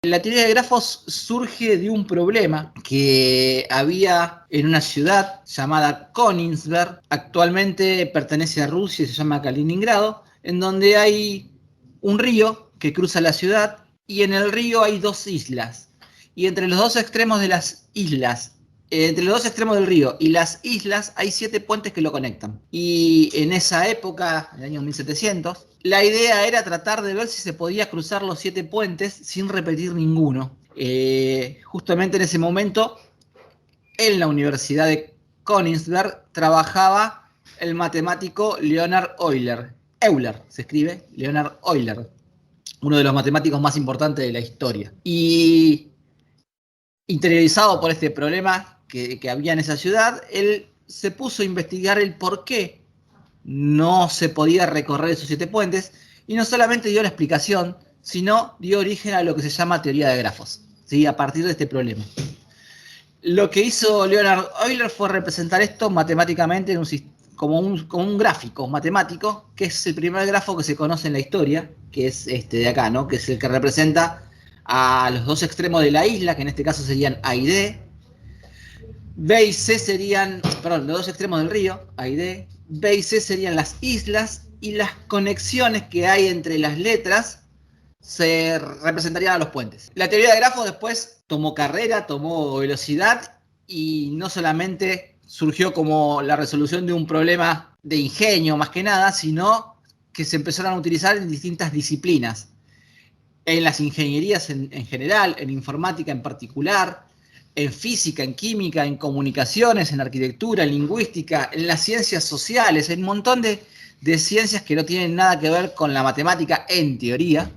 La teoría de grafos surge de un problema que había en una ciudad llamada Königsberg, actualmente pertenece a Rusia, se llama Kaliningrado, en donde hay un río que cruza la ciudad y en el río hay dos islas. Y entre los dos extremos de las islas, entre los dos extremos del río y las islas hay 7 puentes que lo conectan. Y en esa época, en el año 1700, la idea era tratar de ver si se podía cruzar los 7 puentes sin repetir ninguno. Justamente en ese momento, en la Universidad de Königsberg, trabajaba el matemático Leonhard Euler. Euler se escribe, Leonhard Euler, uno de los matemáticos más importantes de la historia. Y interiorizado por este problema que había en esa ciudad, él se puso a investigar el por qué no se podía recorrer esos 7 puentes y no solamente dio la explicación, sino dio origen a lo que se llama teoría de grafos, ¿sí? A partir de este problema. Lo que hizo Leonhard Euler fue representar esto matemáticamente en como un gráfico matemático, que es el primer grafo que se conoce en la historia, que es este de acá, ¿no? Que es el que representa a los dos extremos de la isla, que en este caso serían A y D. B y C serían, perdón, los dos extremos del río, A y D. B y C serían las islas y las conexiones que hay entre las letras se representarían a los puentes. La teoría de grafos después tomó carrera, tomó velocidad y no solamente surgió como la resolución de un problema de ingenio más que nada, sino que se empezaron a utilizar en distintas disciplinas. En las ingenierías en general, en informática en particular, en física, en química, en comunicaciones, en arquitectura, en lingüística, en las ciencias sociales, en un montón de ciencias que no tienen nada que ver con la matemática en teoría,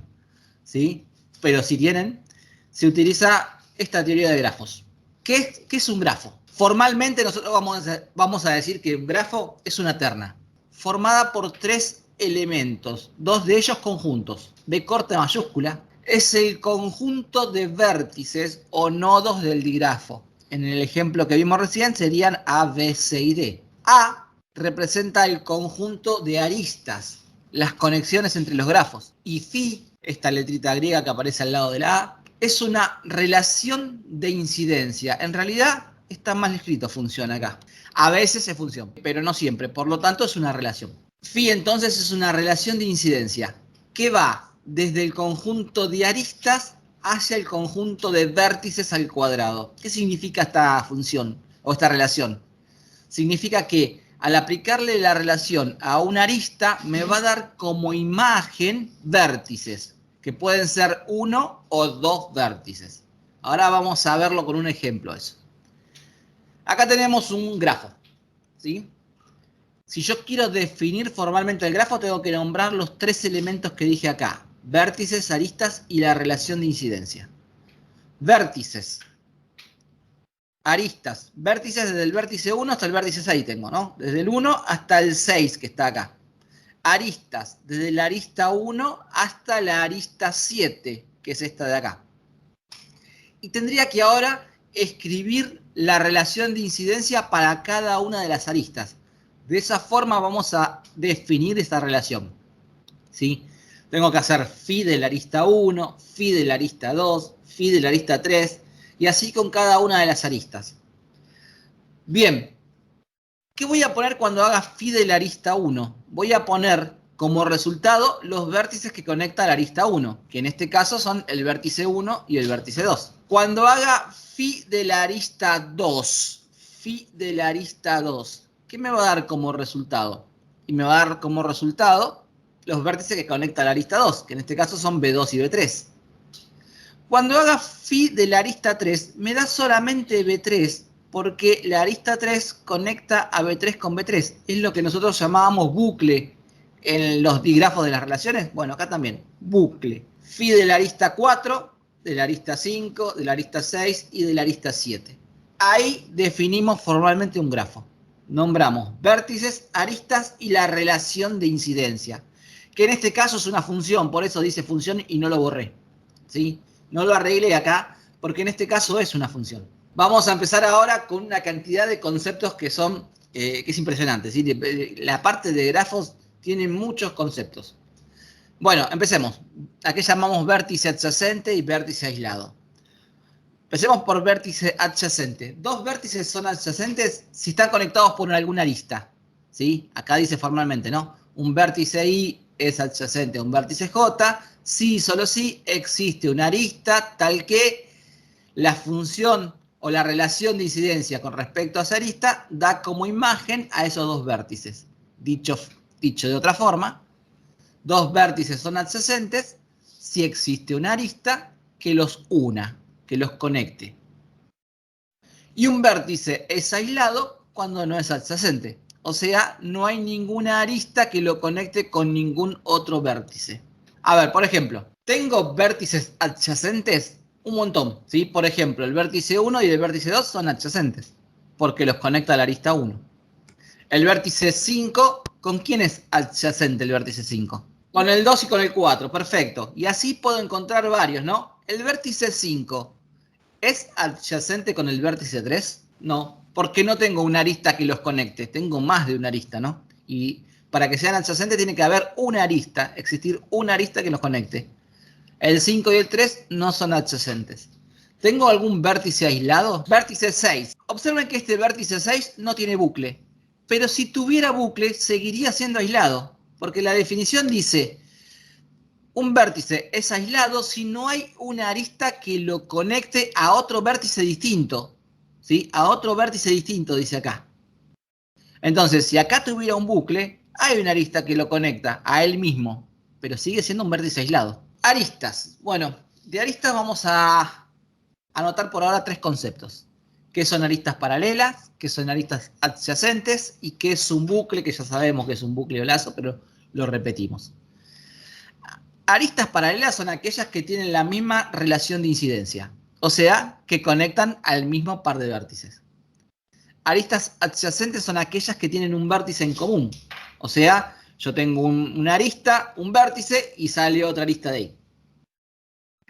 ¿sí? Pero si tienen, se utiliza esta teoría de grafos. ¿Qué es un grafo? Formalmente nosotros vamos a decir que un grafo es una terna formada por 3 elementos, 2 de ellos conjuntos, B corta mayúscula, es el conjunto de vértices o nodos del digrafo. En el ejemplo que vimos recién serían A, B, C y D. A representa el conjunto de aristas, las conexiones entre los grafos. Y phi, esta letrita griega que aparece al lado de la A, es una relación de incidencia. En realidad está mal escrito función acá. A veces es función, pero no siempre. Por lo tanto es una relación. Phi entonces es una relación de incidencia que va desde el conjunto de aristas hacia el conjunto de vértices al cuadrado. ¿Qué significa esta función o esta relación? Significa que al aplicarle la relación a una arista me va a dar como imagen vértices, que pueden ser 1 o 2 vértices. Ahora vamos a verlo con un ejemplo eso. Acá tenemos un grafo, ¿sí? Si yo quiero definir formalmente el grafo, tengo que nombrar los 3 elementos que dije acá: vértices, aristas y la relación de incidencia. Vértices. Aristas. Vértices desde el vértice 1 hasta el vértice 6 tengo, ¿no? Desde el 1 hasta el 6 que está acá. Aristas. Desde la arista 1 hasta la arista 7, que es esta de acá. Y tendría que ahora escribir la relación de incidencia para cada una de las aristas. De esa forma vamos a definir esta relación, ¿sí? Tengo que hacer phi de la arista 1, phi de la arista 2, phi de la arista 3, y así con cada una de las aristas. Bien, ¿qué voy a poner cuando haga phi de la arista 1? Voy a poner como resultado los vértices que conecta la arista 1, que en este caso son el vértice 1 y el vértice 2. Cuando haga phi de la arista 2, phi de la arista 2, ¿qué me va a dar como resultado? Y me va a dar como resultado los vértices que conecta la arista 2, que en este caso son B2 y B3. Cuando haga phi de la arista 3, me da solamente B3, porque la arista 3 conecta a B3 con B3. Es lo que nosotros llamábamos bucle en los digrafos de las relaciones. Bueno, acá también, bucle. Phi de la arista 4, de la arista 5, de la arista 6 y de la arista 7. Ahí definimos formalmente un grafo. Nombramos vértices, aristas y la relación de incidencia, que en este caso es una función, por eso dice función y no lo borré, ¿sí? No lo arreglé acá, porque en este caso es una función. Vamos a empezar ahora con una cantidad de conceptos que son, que es impresionante, ¿sí? La parte de grafos tiene muchos conceptos. Bueno, empecemos. ¿A qué llamamos vértice adyacente y vértice aislado? Empecemos por vértice adyacente. Dos vértices son adyacentes si están conectados por alguna arista. ¿Sí? Acá dice formalmente, ¿no? Un vértice I es adyacente a un vértice J si, solo si, existe una arista tal que la función o la relación de incidencia con respecto a esa arista da como imagen a esos dos vértices. Dicho de otra forma, dos vértices son adyacentes si existe una arista que los una, que los conecte. Y un vértice es aislado cuando no es adyacente. O sea, no hay ninguna arista que lo conecte con ningún otro vértice. A ver, por ejemplo, tengo vértices adyacentes un montón, ¿sí? Por ejemplo, el vértice 1 y el vértice 2 son adyacentes, porque los conecta la arista 1. El vértice 5, ¿con quién es adyacente el vértice 5? Con el 2 y con el 4, perfecto. Y así puedo encontrar varios, ¿no? El vértice 5, ¿es adyacente con el vértice 3? No, porque no tengo una arista que los conecte, tengo más de una arista, ¿no? Y para que sean adyacentes tiene que haber una arista, existir una arista que los conecte. El 5 y el 3 no son adyacentes. ¿Tengo algún vértice aislado? Vértice 6. Observen que este vértice 6 no tiene bucle, pero si tuviera bucle seguiría siendo aislado, porque la definición dice: un vértice es aislado si no hay una arista que lo conecte a otro vértice distinto. ¿Sí? A otro vértice distinto, dice acá. Entonces, si acá tuviera un bucle, hay una arista que lo conecta a él mismo, pero sigue siendo un vértice aislado. Aristas. Bueno, de aristas vamos a anotar por ahora tres conceptos. ¿Qué son aristas paralelas? ¿Qué son aristas adyacentes? ¿Y qué es un bucle? Que ya sabemos que es un bucle o lazo, pero lo repetimos. Aristas paralelas son aquellas que tienen la misma relación de incidencia, o sea, que conectan al mismo par de vértices. Aristas adyacentes son aquellas que tienen un vértice en común, o sea, yo tengo una arista, un vértice y sale otra arista de ahí.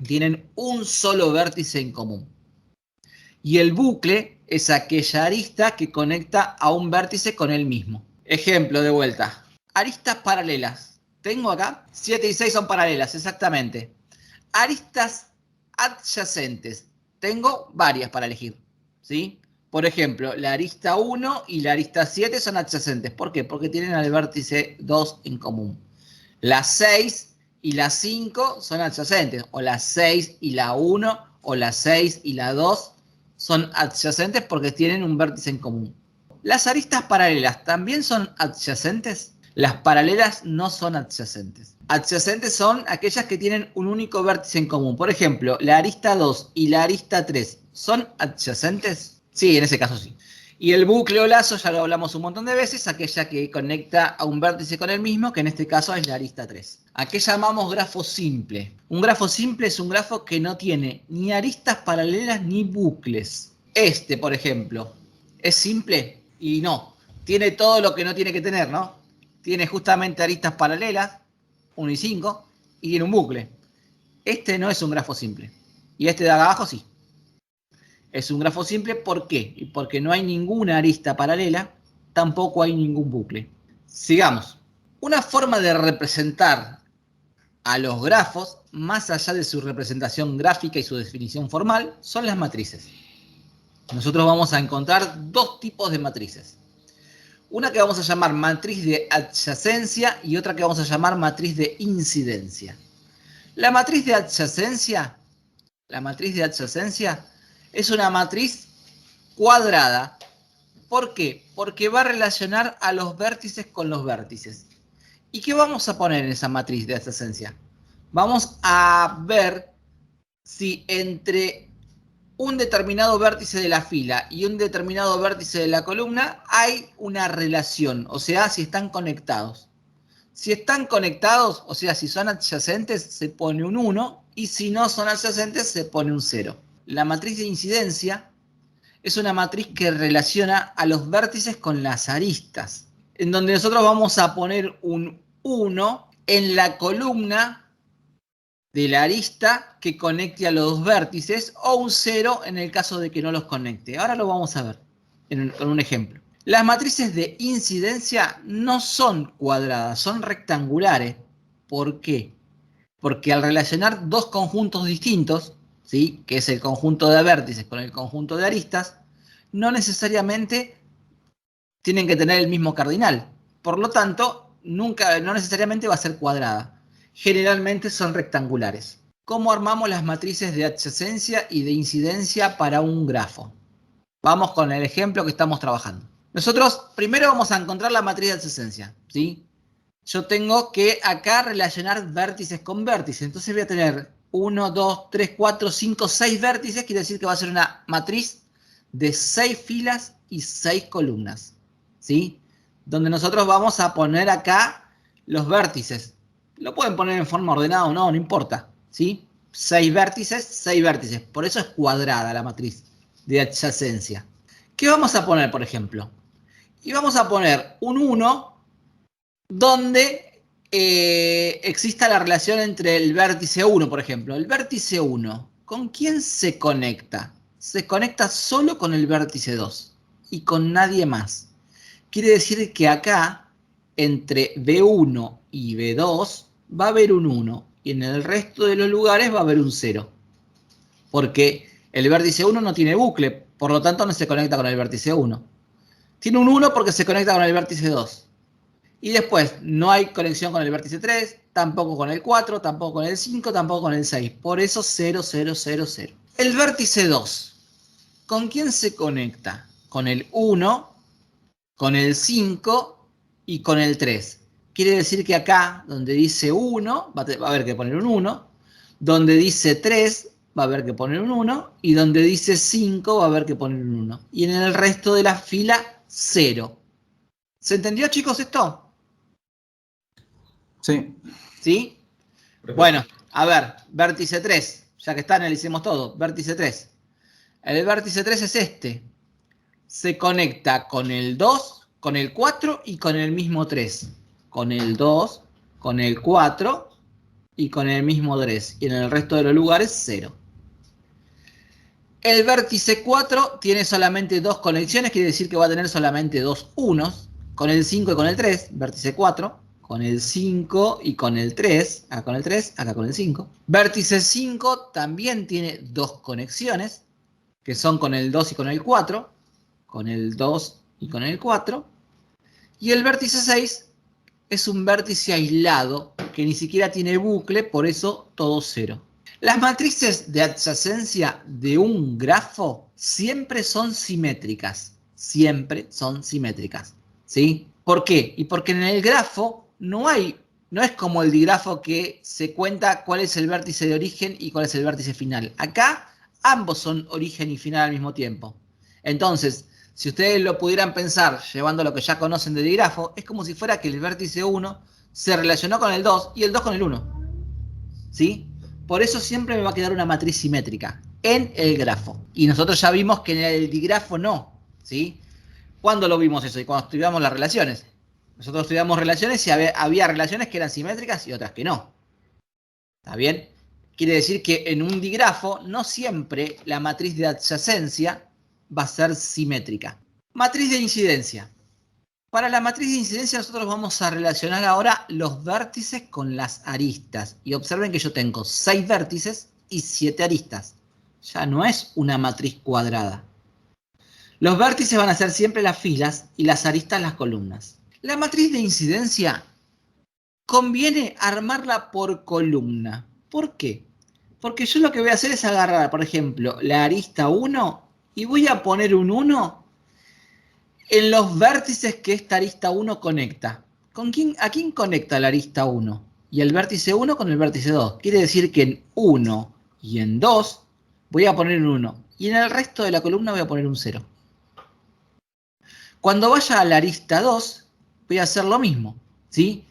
Tienen un solo vértice en común. Y el bucle es aquella arista que conecta a un vértice con él mismo. Ejemplo de vuelta. Aristas paralelas. Tengo acá 7 y 6 son paralelas, exactamente. Aristas adyacentes. Tengo varias para elegir, ¿sí? Por ejemplo, la arista 1 y la arista 7 son adyacentes. ¿Por qué? Porque tienen el vértice 2 en común. La 6 y la 5 son adyacentes. O la 6 y la 1 o la 6 y la 2 son adyacentes porque tienen un vértice en común. ¿Las aristas paralelas también son adyacentes? Las paralelas no son adyacentes. Adyacentes son aquellas que tienen un único vértice en común. Por ejemplo, la arista 2 y la arista 3, ¿son adyacentes? Sí, en ese caso sí. Y el bucle o lazo, ya lo hablamos un montón de veces, aquella que conecta a un vértice con el mismo, que en este caso es la arista 3. ¿A qué llamamos grafo simple? Un grafo simple es un grafo que no tiene ni aristas paralelas ni bucles. Este, por ejemplo, ¿es simple? Y no. Tiene todo lo que no tiene que tener, ¿no? Tiene justamente aristas paralelas, 1 y 5, y tiene un bucle. Este no es un grafo simple. Y este de abajo sí. Es un grafo simple, ¿por qué? Y porque no hay ninguna arista paralela, tampoco hay ningún bucle. Sigamos. Una forma de representar a los grafos, más allá de su representación gráfica y su definición formal, son las matrices. Nosotros vamos a encontrar dos tipos de matrices. Una que vamos a llamar matriz de adyacencia y otra que vamos a llamar matriz de incidencia. La matriz de adyacencia es una matriz cuadrada. ¿Por qué? Porque va a relacionar a los vértices con los vértices. ¿Y qué vamos a poner en esa matriz de adyacencia? Vamos a ver si entre un determinado vértice de la fila y un determinado vértice de la columna hay una relación, o sea, si están conectados. Si están conectados, o sea, si son adyacentes, se pone un 1, y si no son adyacentes, se pone un 0. La matriz de incidencia es una matriz que relaciona a los vértices con las aristas, en donde nosotros vamos a poner un 1 en la columna de la arista que conecte a los dos vértices o un 0 en el caso de que no los conecte. Ahora lo vamos a ver con un ejemplo. Las matrices de incidencia no son cuadradas, son rectangulares. ¿Por qué? Porque al relacionar dos conjuntos distintos, ¿sí? Que es el conjunto de vértices con el conjunto de aristas, no necesariamente tienen que tener el mismo cardinal. Por lo tanto, no necesariamente va a ser cuadrada. Generalmente son rectangulares. ¿Cómo armamos las matrices de adyacencia y de incidencia para un grafo? Vamos con el ejemplo que estamos trabajando. Nosotros primero vamos a encontrar la matriz de adyacencia, ¿sí? Yo tengo que acá relacionar vértices con vértices. Entonces voy a tener 1, 2, 3, 4, 5, 6 vértices. Quiere decir que va a ser una matriz de 6 filas y 6 columnas, ¿sí? Donde nosotros vamos a poner acá los vértices. Lo pueden poner en forma ordenada o no, no importa, ¿sí? 6 vértices, 6 vértices. Por eso es cuadrada la matriz de adyacencia. ¿Qué vamos a poner, por ejemplo? Y vamos a poner un 1 donde exista la relación entre el vértice 1, por ejemplo. El vértice 1, ¿con quién se conecta? Se conecta solo con el vértice 2 y con nadie más. Quiere decir que acá, entre B1 y B2, va a haber un 1 y en el resto de los lugares va a haber un 0. Porque el vértice 1 no tiene bucle, por lo tanto no se conecta con el vértice 1. Tiene un 1 porque se conecta con el vértice 2. Y después no hay conexión con el vértice 3, tampoco con el 4, tampoco con el 5, tampoco con el 6. Por eso 0, 0, 0, 0. El vértice 2, ¿con quién se conecta? Con el 1, con el 5 y con el 3. Quiere decir que acá, donde dice 1, va a haber que poner un 1. Donde dice 3, va a haber que poner un 1. Y donde dice 5, va a haber que poner un 1. Y en el resto de la fila, 0. ¿Se entendió, chicos, esto? Sí. ¿Sí? Bueno, a ver, vértice 3, ya que está, analicemos todo. Vértice 3. El vértice 3 es este. Se conecta con el 2, con el 4 y con el mismo 3. Con el 2, con el 4 y con el mismo 3. Y en el resto de los lugares, 0. El vértice 4 tiene solamente dos conexiones, quiere decir que va a tener solamente dos unos. Con el 5 y con el 3, vértice 4. Con el 5 y con el 3, acá con el 3, acá con el 5. Vértice 5 también tiene dos conexiones, que son con el 2 y con el 4, con el 2 y con el 4. Y el vértice 6 es un vértice aislado, que ni siquiera tiene bucle, por eso todo 0. Las matrices de adyacencia de un grafo siempre son simétricas. Siempre son simétricas, ¿sí? ¿Por qué? Y porque en el grafo no es como el digrafo que se cuenta cuál es el vértice de origen y cuál es el vértice final. Acá ambos son origen y final al mismo tiempo. Entonces, si ustedes lo pudieran pensar llevando lo que ya conocen de digrafo, es como si fuera que el vértice 1 se relacionó con el 2 y el 2 con el 1. ¿Sí? Por eso siempre me va a quedar una matriz simétrica en el grafo. Y nosotros ya vimos que en el digrafo no, ¿sí? ¿Cuándo lo vimos eso? Y cuando estudiamos las relaciones. Nosotros estudiamos relaciones y había relaciones que eran simétricas y otras que no. ¿Está bien? Quiere decir que en un digrafo no siempre la matriz de adyacencia va a ser simétrica. Matriz de incidencia. Para la matriz de incidencia nosotros vamos a relacionar ahora los vértices con las aristas. Y observen que yo tengo 6 vértices y 7 aristas. Ya no es una matriz cuadrada. Los vértices van a ser siempre las filas y las aristas las columnas. La matriz de incidencia conviene armarla por columna. ¿Por qué? Porque yo lo que voy a hacer es agarrar, por ejemplo, la arista 1 y voy a poner un 1 en los vértices que esta arista 1 conecta. ¿A quién conecta la arista 1? Y el vértice 1 con el vértice 2. Quiere decir que en 1 y en 2 voy a poner un 1. Y en el resto de la columna voy a poner un 0. Cuando vaya a la arista 2, voy a hacer lo mismo, ¿sí?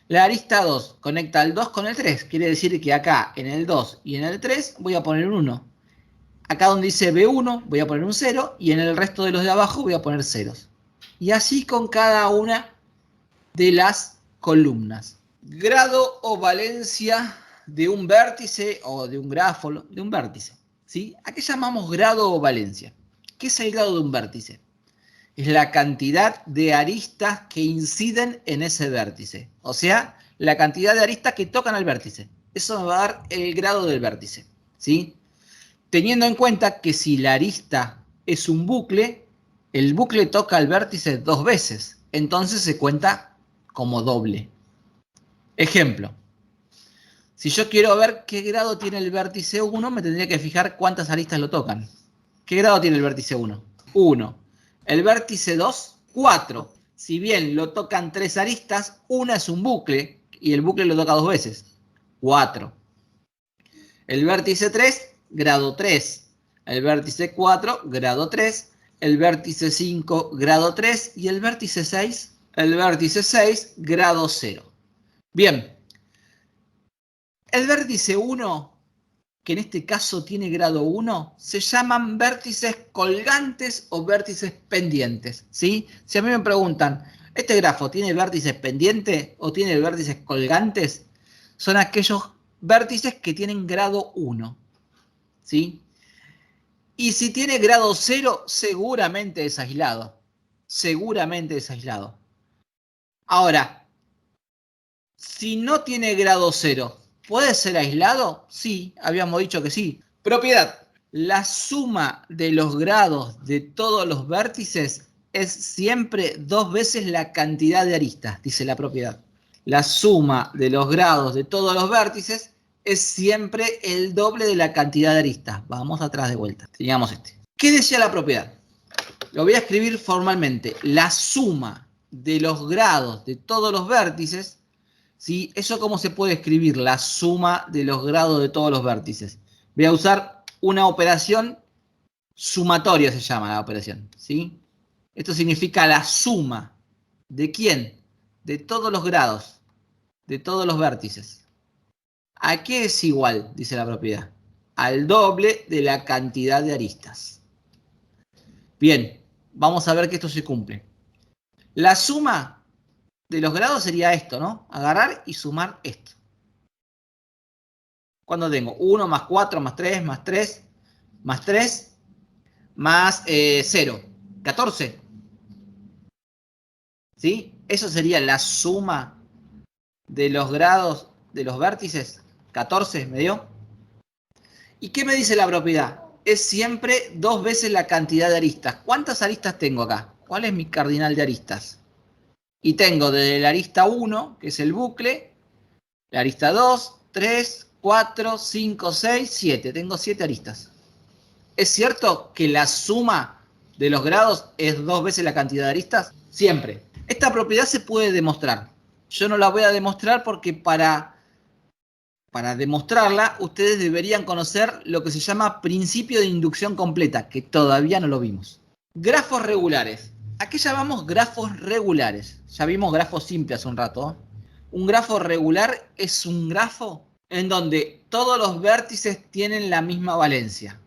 La arista 2 conecta el 2 con el 3. Quiere decir que acá en el 2 y en el 3 voy a poner un 1. Acá donde dice B1 voy a poner un 0 y en el resto de los de abajo voy a poner ceros. Y así con cada una de las columnas. Grado o valencia de un vértice o de un grafo, de un vértice, ¿sí? ¿A qué llamamos grado o valencia? ¿Qué es el grado de un vértice? Es la cantidad de aristas que inciden en ese vértice. O sea, la cantidad de aristas que tocan al vértice. eso me va a dar el grado del vértice, ¿sí? Teniendo en cuenta que si la arista es un bucle, el bucle toca el vértice 2 veces, entonces se cuenta como doble. Ejemplo, si yo quiero ver qué grado tiene el vértice 1, me tendría que fijar cuántas aristas lo tocan. ¿Qué grado tiene el vértice 1? 1. El vértice 2, 4. Si bien lo tocan 3 aristas, una es un bucle y el bucle lo toca 2 veces. 4. El vértice 3, grado 3. El vértice 4, grado 3. El vértice 5, grado 3. Y el vértice 6, grado 0. Bien. El vértice 1, que en este caso tiene grado 1, se llaman vértices colgantes o vértices pendientes, ¿sí? Si a mí me preguntan, ¿este grafo tiene vértices pendientes o tiene vértices colgantes? Son aquellos vértices que tienen grado 1, ¿sí? Y si tiene grado 0, seguramente es aislado. Seguramente es aislado. Ahora, si no tiene grado 0, ¿puede ser aislado? Sí, habíamos dicho que sí. Propiedad. La suma de los grados de todos los vértices es siempre 2 veces la cantidad de aristas, dice la propiedad. La suma de los grados de todos los vértices es siempre el doble de la cantidad de aristas. Vamos atrás de vuelta. Teníamos este. ¿Qué decía la propiedad? Lo voy a escribir formalmente. La suma de los grados de todos los vértices, ¿sí? ¿Eso cómo se puede escribir? La suma de los grados de todos los vértices. Voy a usar una operación sumatoria, se llama la operación, ¿sí? Esto significa la suma. ¿De quién? De todos los grados, de todos los vértices. ¿A qué es igual? Dice la propiedad. Al doble de la cantidad de aristas. Bien, vamos a ver que esto se cumple. La suma de los grados sería esto, ¿no? Agarrar y sumar esto. Cuando tengo 1 más 4 más 3 más 3 más 3 más 0, 14. ¿Sí? Eso sería la suma de los grados de los vértices. 14, ¿me dio? ¿Y qué me dice la propiedad? Es siempre 2 veces la cantidad de aristas. ¿Cuántas aristas tengo acá? ¿Cuál es mi cardinal de aristas? Y tengo desde la arista 1, que es el bucle, la arista 2, 3, 4, 5, 6, 7. Tengo 7 aristas. ¿Es cierto que la suma de los grados es 2 veces la cantidad de aristas? Siempre. Esta propiedad se puede demostrar. Yo no la voy a demostrar porque para demostrarla ustedes deberían conocer lo que se llama principio de inducción completa, que todavía no lo vimos. Grafos regulares. ¿A qué llamamos grafos regulares? Ya vimos grafos simples hace un rato. Un grafo regular es un grafo en donde todos los vértices tienen la misma valencia,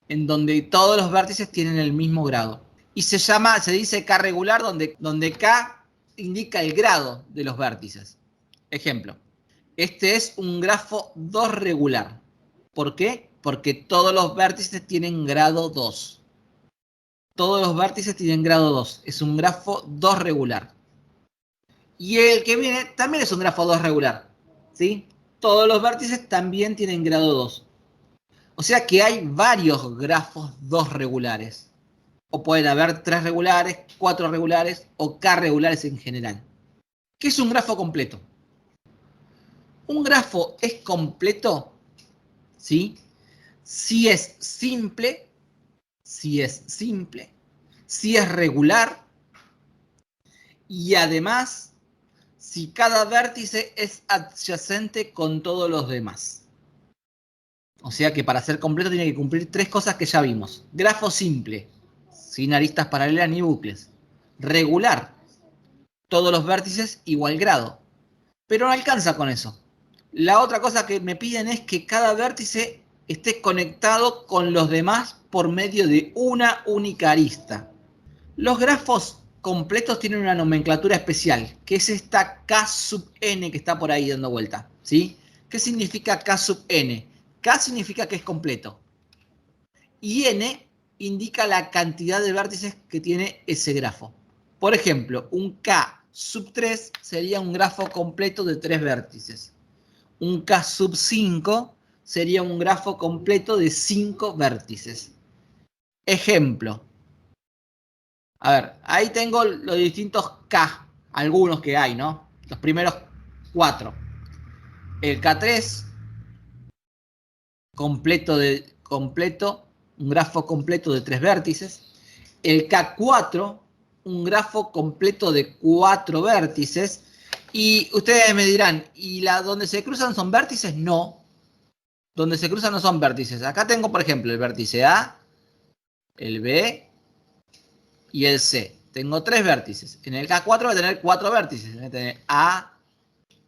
en donde todos los vértices tienen el mismo grado. Y se dice K regular, donde K indica el grado de los vértices. Ejemplo, este es un grafo 2 regular. ¿Por qué? Porque todos los vértices tienen grado 2. Todos los vértices tienen grado 2. Es un grafo 2 regular. Y el que viene también es un grafo 2 regular. ¿Sí? Todos los vértices también tienen grado 2. O sea que hay varios grafos 2 regulares. O pueden haber 3 regulares, 4 regulares o K regulares en general. ¿Qué es un grafo completo? Un grafo es completo, ¿sí? Si es simple, si es regular y además si cada vértice es adyacente con todos los demás. O sea que para ser completo tiene que cumplir 3 cosas que ya vimos. Grafo simple, sin aristas paralelas ni bucles. Regular, todos los vértices igual grado. Pero no alcanza con eso. La otra cosa que me piden es que cada vértice esté conectado con los demás por medio de una única arista. Los grafos completos tienen una nomenclatura especial, que es esta K sub n que está por ahí dando vuelta, ¿sí? ¿Qué significa K sub n? K significa que es completo. Y n indica la cantidad de vértices que tiene ese grafo. Por ejemplo, un K sub 3 sería un grafo completo de 3 vértices. Un K sub 5 sería un grafo completo de 5 vértices. Ejemplo. A ver, ahí tengo los distintos K, algunos que hay, ¿no? Los primeros 4. El K3, un grafo completo de 3 vértices. El K4, un grafo completo de 4 vértices. Y ustedes me dirán, ¿y donde se cruzan son vértices? No. Donde se cruzan no son vértices. Acá tengo, por ejemplo, el vértice A, el B y el C. Tengo 3 vértices. En el K4 voy a tener 4 vértices. Voy a tener A,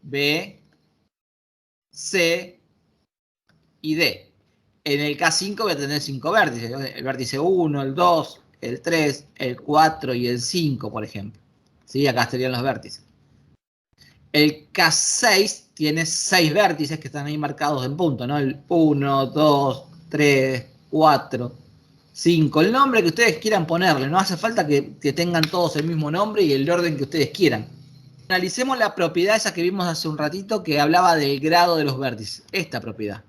B, C y D. En el K5 voy a tener 5 vértices. El vértice 1, el 2, el 3, el 4 y el 5, por ejemplo. ¿Sí? Acá estarían los vértices. El K6 tiene 6 vértices que están ahí marcados en punto, ¿no? El 1, 2, 3, 4, 5. El nombre que ustedes quieran ponerle. No hace falta que tengan todos el mismo nombre y el orden que ustedes quieran. Analicemos la propiedad esa que vimos hace un ratito que hablaba del grado de los vértices. Esta propiedad.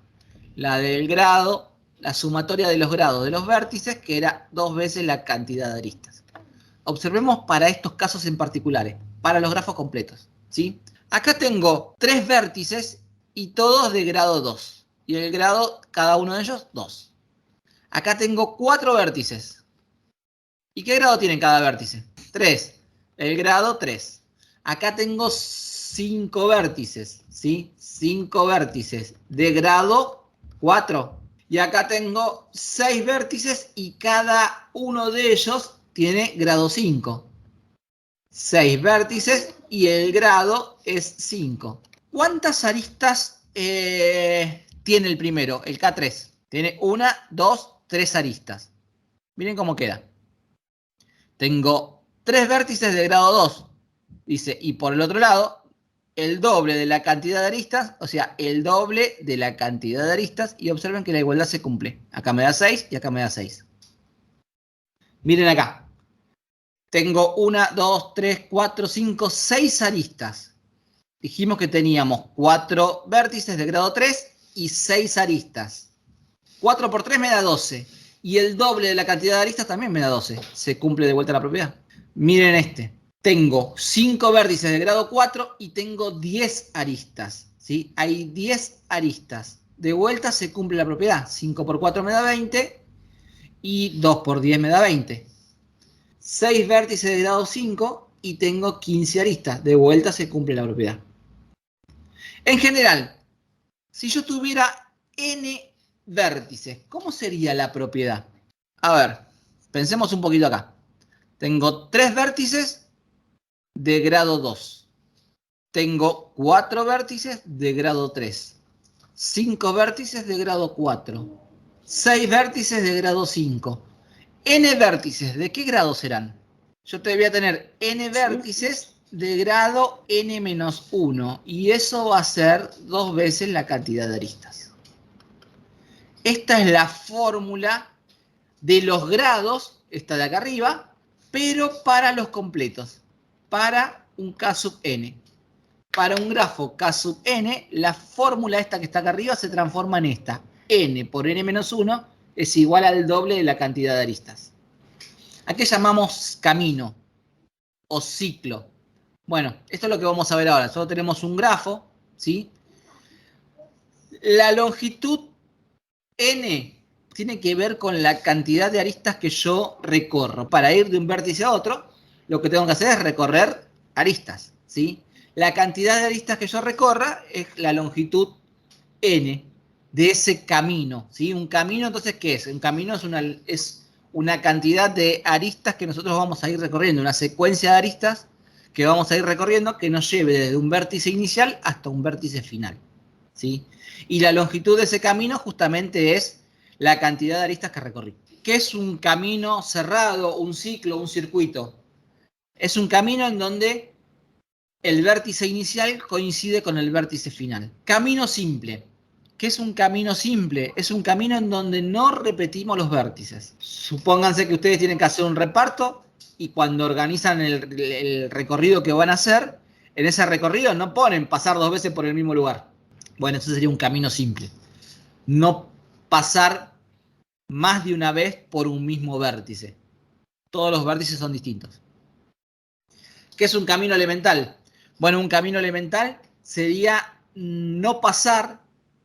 La del grado, la sumatoria de los grados de los vértices, que era 2 veces la cantidad de aristas. Observemos para estos casos en particulares, para los grafos completos, ¿sí? Acá tengo 3 vértices y todos de grado 2. Y el grado, cada uno de ellos, 2. Acá tengo 4 vértices. ¿Y qué grado tienen cada vértice? 3. El grado 3. Acá tengo 5 vértices, ¿sí? 5 vértices de grado 4. Y acá tengo 6 vértices y cada uno de ellos tiene grado 5. 6 vértices y el grado es 5. ¿Cuántas aristas tiene el primero, el K3? Tiene 1, 2, 3 aristas. Miren cómo queda. Tengo 3 vértices de grado 2. Dice, y por el otro lado, el doble de la cantidad de aristas, o sea, el doble de la cantidad de aristas, y observen que la igualdad se cumple. Acá me da 6 y acá me da 6. Miren acá. Tengo 1, 2, 3, 4, 5, 6 aristas. Dijimos que teníamos 4 vértices de grado 3 y 6 aristas. 4 por 3 me da 12. Y el doble de la cantidad de aristas también me da 12. Se cumple de vuelta la propiedad. Miren este. Tengo 5 vértices de grado 4 y tengo 10 aristas. ¿Sí? Hay 10 aristas. De vuelta se cumple la propiedad. 5 por 4 me da 20 y 2 por 10 me da 20. 6 vértices de grado 5 y tengo 15 aristas. De vuelta se cumple la propiedad. En general, si yo tuviera n vértices, ¿cómo sería la propiedad? A ver, pensemos un poquito acá. Tengo 3 vértices de grado 2. Tengo 4 vértices de grado 3. 5 vértices de grado 4. 6 vértices de grado 5. N vértices, ¿de qué grado serán? Yo te voy a tener n vértices de grado n-1 y eso va a ser 2 veces la cantidad de aristas. Esta es la fórmula de los grados, esta de acá arriba, pero para los completos, para un K sub n. Para un grafo K sub n, la fórmula esta que está acá arriba se transforma en esta. N por n-1 es igual al doble de la cantidad de aristas. ¿A qué llamamos camino o ciclo? Bueno, esto es lo que vamos a ver ahora. Solo tenemos un grafo, ¿sí? La longitud n tiene que ver con la cantidad de aristas que yo recorro. Para ir de un vértice a otro, lo que tengo que hacer es recorrer aristas, ¿sí? La cantidad de aristas que yo recorra es la longitud n de ese camino, ¿sí? Un camino, entonces, ¿qué es? Un camino es una cantidad de aristas que nosotros vamos a ir recorriendo, una secuencia de aristas que vamos a ir recorriendo que nos lleve desde un vértice inicial hasta un vértice final, ¿sí? Y la longitud de ese camino justamente es la cantidad de aristas que recorrí. ¿Qué es un camino cerrado, un ciclo, un circuito? Es un camino en donde el vértice inicial coincide con el vértice final. Camino simple. ¿Qué es un camino simple? Es un camino en donde no repetimos los vértices. Supónganse que ustedes tienen que hacer un reparto y cuando organizan el recorrido que van a hacer, en ese recorrido no ponen pasar 2 veces por el mismo lugar. Bueno, eso sería un camino simple. No pasar más de una vez por un mismo vértice. Todos los vértices son distintos. ¿Qué es un camino elemental? Bueno, un camino elemental sería no pasar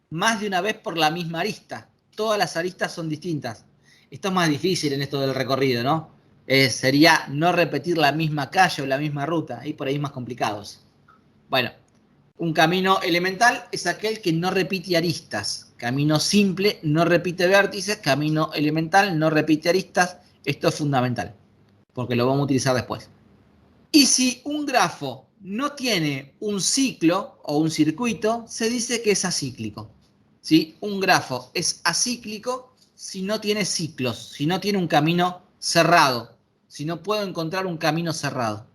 más de una vez por la misma arista. Todas las aristas son distintas. Esto es más difícil en esto del recorrido, ¿no? Sería no repetir la misma calle o la misma ruta, y por ahí más complicados. Bueno, un camino elemental es aquel que no repite aristas. Camino simple no repite vértices, camino elemental no repite aristas. Esto es fundamental, porque lo vamos a utilizar después. Y si un grafo no tiene un ciclo o un circuito, se dice que es acíclico. ¿Sí? Un grafo es acíclico si no tiene ciclos, si no tiene un camino cerrado, si no puedo encontrar un camino cerrado.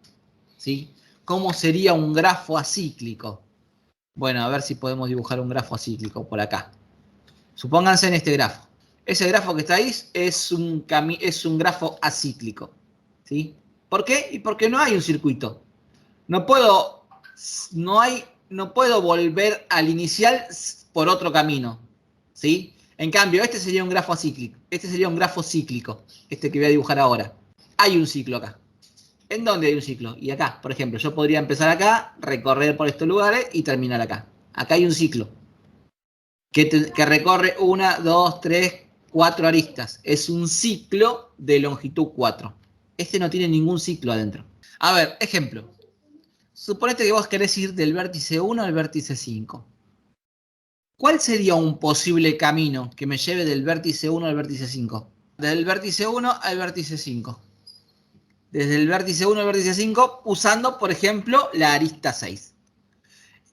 ¿Sí? ¿Cómo sería un grafo acíclico? Bueno, a ver si podemos dibujar un grafo acíclico por acá. Supónganse en este grafo. Ese grafo que está ahí es un grafo acíclico. ¿Sí? ¿Por qué? Y porque no hay un circuito. No puedo volver al inicial por otro camino. ¿Sí? En cambio, este sería un grafo acíclico. Este sería un grafo cíclico. Este que voy a dibujar ahora. Hay un ciclo acá. ¿En dónde hay un ciclo? Y acá, por ejemplo, yo podría empezar acá, recorrer por estos lugares y terminar acá. Acá hay un ciclo que recorre 1, 2, 3, 4 aristas. Es un ciclo de longitud 4. Este no tiene ningún ciclo adentro. A ver, ejemplo. Suponete que vos querés ir del vértice 1 al vértice 5. ¿Cuál sería un posible camino que me lleve del vértice 1 al vértice 5? Del vértice 1 al vértice 5. Desde el vértice 1 al vértice 5, usando, por ejemplo, la arista 6.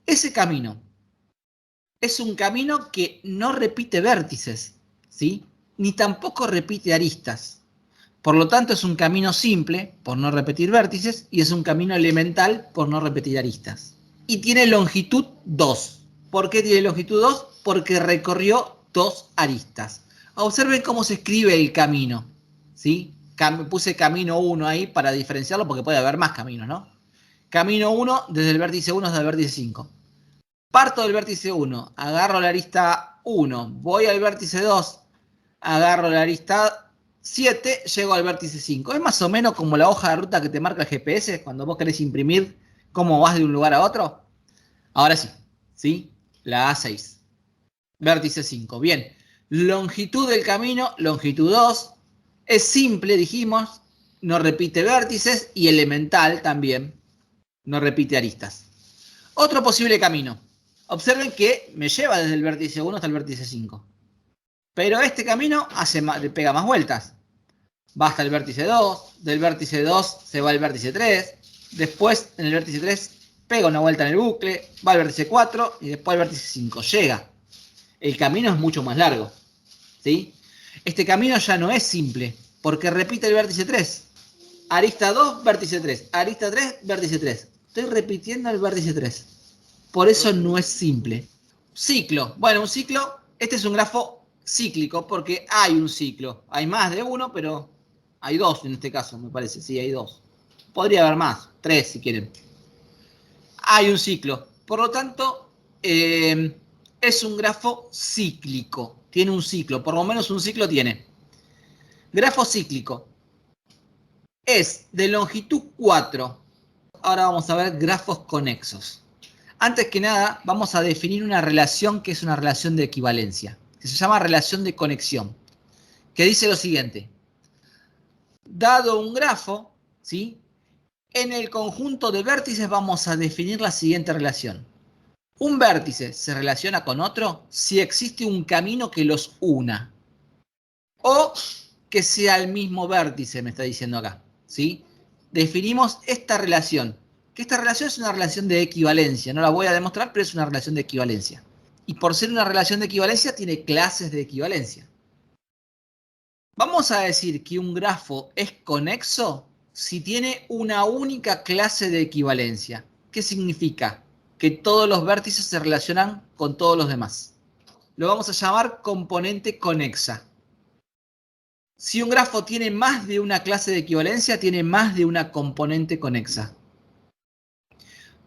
Ese camino es un camino que no repite vértices, ¿sí? Ni tampoco repite aristas. Por lo tanto, es un camino simple, por no repetir vértices, y es un camino elemental, por no repetir aristas. Y tiene longitud 2. ¿Por qué tiene longitud 2? Porque recorrió 2 aristas. Observen cómo se escribe el camino, ¿sí? Puse camino 1 ahí para diferenciarlo porque puede haber más caminos, ¿no? Camino 1 desde el vértice 1 hasta el vértice 5. Parto del vértice 1, agarro la arista 1, voy al vértice 2, agarro la arista 7, llego al vértice 5. Es más o menos como la hoja de ruta que te marca el GPS cuando vos querés imprimir cómo vas de un lugar a otro. Ahora sí, ¿sí? La A6. Vértice 5. Bien. Longitud del camino, longitud 2. Es simple, dijimos. No repite vértices y elemental también. No repite aristas. Otro posible camino. Observen que me lleva desde el vértice 1 hasta el vértice 5. Pero este camino pega más vueltas. Va hasta el vértice 2. Del vértice 2 se va al vértice 3. Después, en el vértice 3, pega una vuelta en el bucle. Va al vértice 4 y después al vértice 5. Llega. El camino es mucho más largo. ¿Sí? Este camino ya no es simple, porque repite el vértice 3. Arista 2, vértice 3. Arista 3, vértice 3. Estoy repitiendo el vértice 3. Por eso no es simple. Ciclo. Bueno, un ciclo, este es un grafo cíclico, porque hay un ciclo. Hay más de uno, pero hay dos en este caso, me parece. Sí, hay dos. Podría haber más, 3 si quieren. Hay un ciclo. Por lo tanto, es un grafo cíclico. Tiene un ciclo, por lo menos un ciclo tiene. Grafo cíclico. Es de longitud 4. Ahora vamos a ver grafos conexos. Antes que nada, vamos a definir una relación que es una relación de equivalencia, que se llama relación de conexión, que dice lo siguiente. Dado un grafo, ¿sí? En el conjunto de vértices vamos a definir la siguiente relación. Un vértice se relaciona con otro si existe un camino que los una. O que sea el mismo vértice, me está diciendo acá. ¿Sí? Definimos esta relación. Que esta relación es una relación de equivalencia. No la voy a demostrar, pero es una relación de equivalencia. Y por ser una relación de equivalencia, tiene clases de equivalencia. Vamos a decir que un grafo es conexo si tiene una única clase de equivalencia. ¿Qué significa? Que todos los vértices se relacionan con todos los demás. Lo vamos a llamar componente conexa. Si un grafo tiene más de una clase de equivalencia, tiene más de una componente conexa.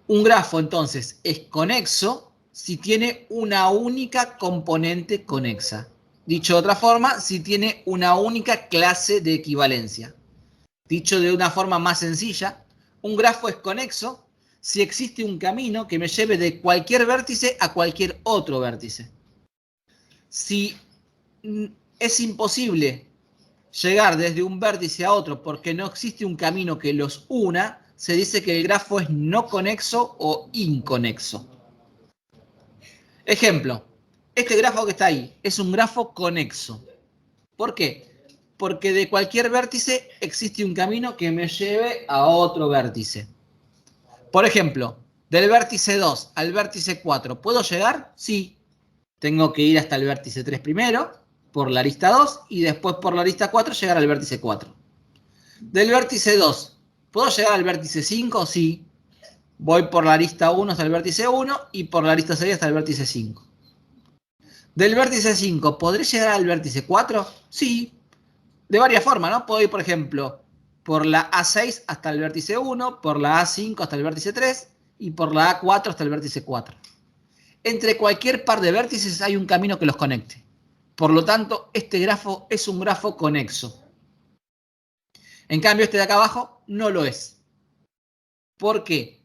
Un grafo, entonces, es conexo si tiene una única componente conexa. Dicho de otra forma, si tiene una única clase de equivalencia. Dicho de una forma más sencilla, un grafo es conexo si existe un camino que me lleve de cualquier vértice a cualquier otro vértice. Si es imposible llegar desde un vértice a otro porque no existe un camino que los una, se dice que el grafo es no conexo o inconexo. Ejemplo, este grafo que está ahí es un grafo conexo. ¿Por qué? Porque de cualquier vértice existe un camino que me lleve a otro vértice. Por ejemplo, del vértice 2 al vértice 4, ¿puedo llegar? Sí. Tengo que ir hasta el vértice 3 primero, por la arista 2, y después por la arista 4 llegar al vértice 4. Del vértice 2, ¿puedo llegar al vértice 5? Sí. Voy por la arista 1 hasta el vértice 1 y por la arista 6 hasta el vértice 5. Del vértice 5, ¿podré llegar al vértice 4? Sí. De varias formas, ¿no? Puedo ir, por ejemplo, por la A6 hasta el vértice 1, por la A5 hasta el vértice 3 y por la A4 hasta el vértice 4. Entre cualquier par de vértices hay un camino que los conecte. Por lo tanto, este grafo es un grafo conexo. En cambio, este de acá abajo no lo es. ¿Por qué?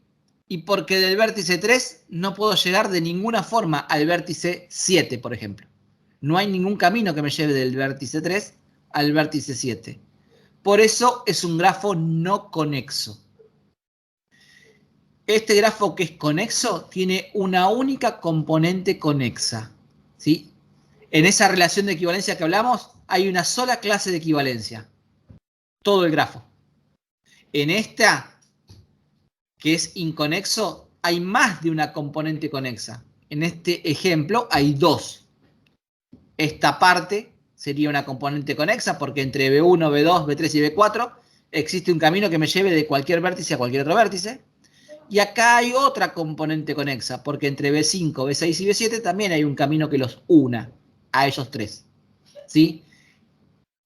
Y porque del vértice 3 no puedo llegar de ninguna forma al vértice 7, por ejemplo. No hay ningún camino que me lleve del vértice 3 al vértice 7. Por eso es un grafo no conexo. Este grafo que es conexo tiene una única componente conexa, ¿sí? En esa relación de equivalencia que hablamos, hay una sola clase de equivalencia. Todo el grafo. En esta, que es inconexo, hay más de una componente conexa. En este ejemplo hay dos. Esta parte sería una componente conexa porque entre B1, B2, B3 y B4 existe un camino que me lleve de cualquier vértice a cualquier otro vértice. Y acá hay otra componente conexa, porque entre B5, B6 y B7 también hay un camino que los una a ellos tres. ¿Sí?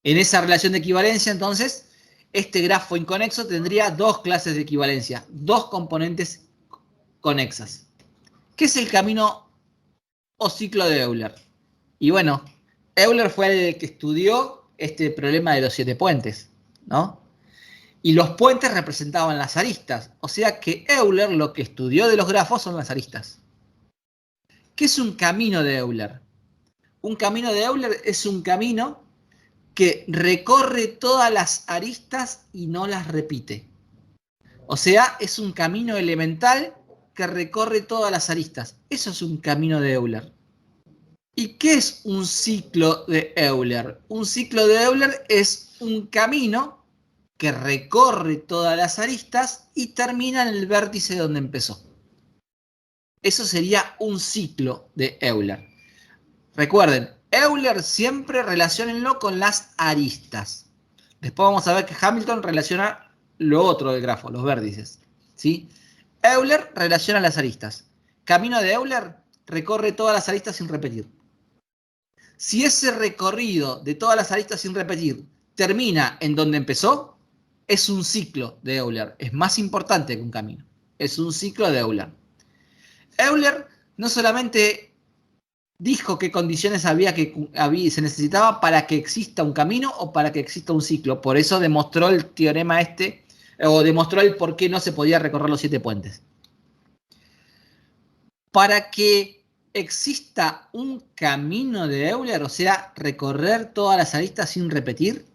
En esa relación de equivalencia, entonces, este grafo inconexo tendría dos clases de equivalencia, dos componentes conexas. ¿Qué es el camino o ciclo de Euler? Y bueno, Euler fue el que estudió este problema de los 7 puentes, ¿no? Y los puentes representaban las aristas. O sea que Euler lo que estudió de los grafos son las aristas. ¿Qué es un camino de Euler? Un camino de Euler es un camino que recorre todas las aristas y no las repite. O sea, es un camino elemental que recorre todas las aristas. Eso es un camino de Euler. ¿Y qué es un ciclo de Euler? Un ciclo de Euler es un camino que recorre todas las aristas y termina en el vértice donde empezó. Eso sería un ciclo de Euler. Recuerden, Euler siempre relaciónenlo con las aristas. Después vamos a ver que Hamilton relaciona lo otro del grafo, los vértices. ¿Sí? Euler relaciona las aristas. Camino de Euler recorre todas las aristas sin repetir. Si ese recorrido de todas las aristas sin repetir termina en donde empezó, es un ciclo de Euler. Es más importante que un camino. Es un ciclo de Euler. Euler no solamente dijo qué condiciones se necesitaba para que exista un camino o para que exista un ciclo. Por eso demostró el teorema o demostró el por qué no se podía recorrer los 7 puentes. Para que exista un camino de Euler, o sea, recorrer todas las aristas sin repetir,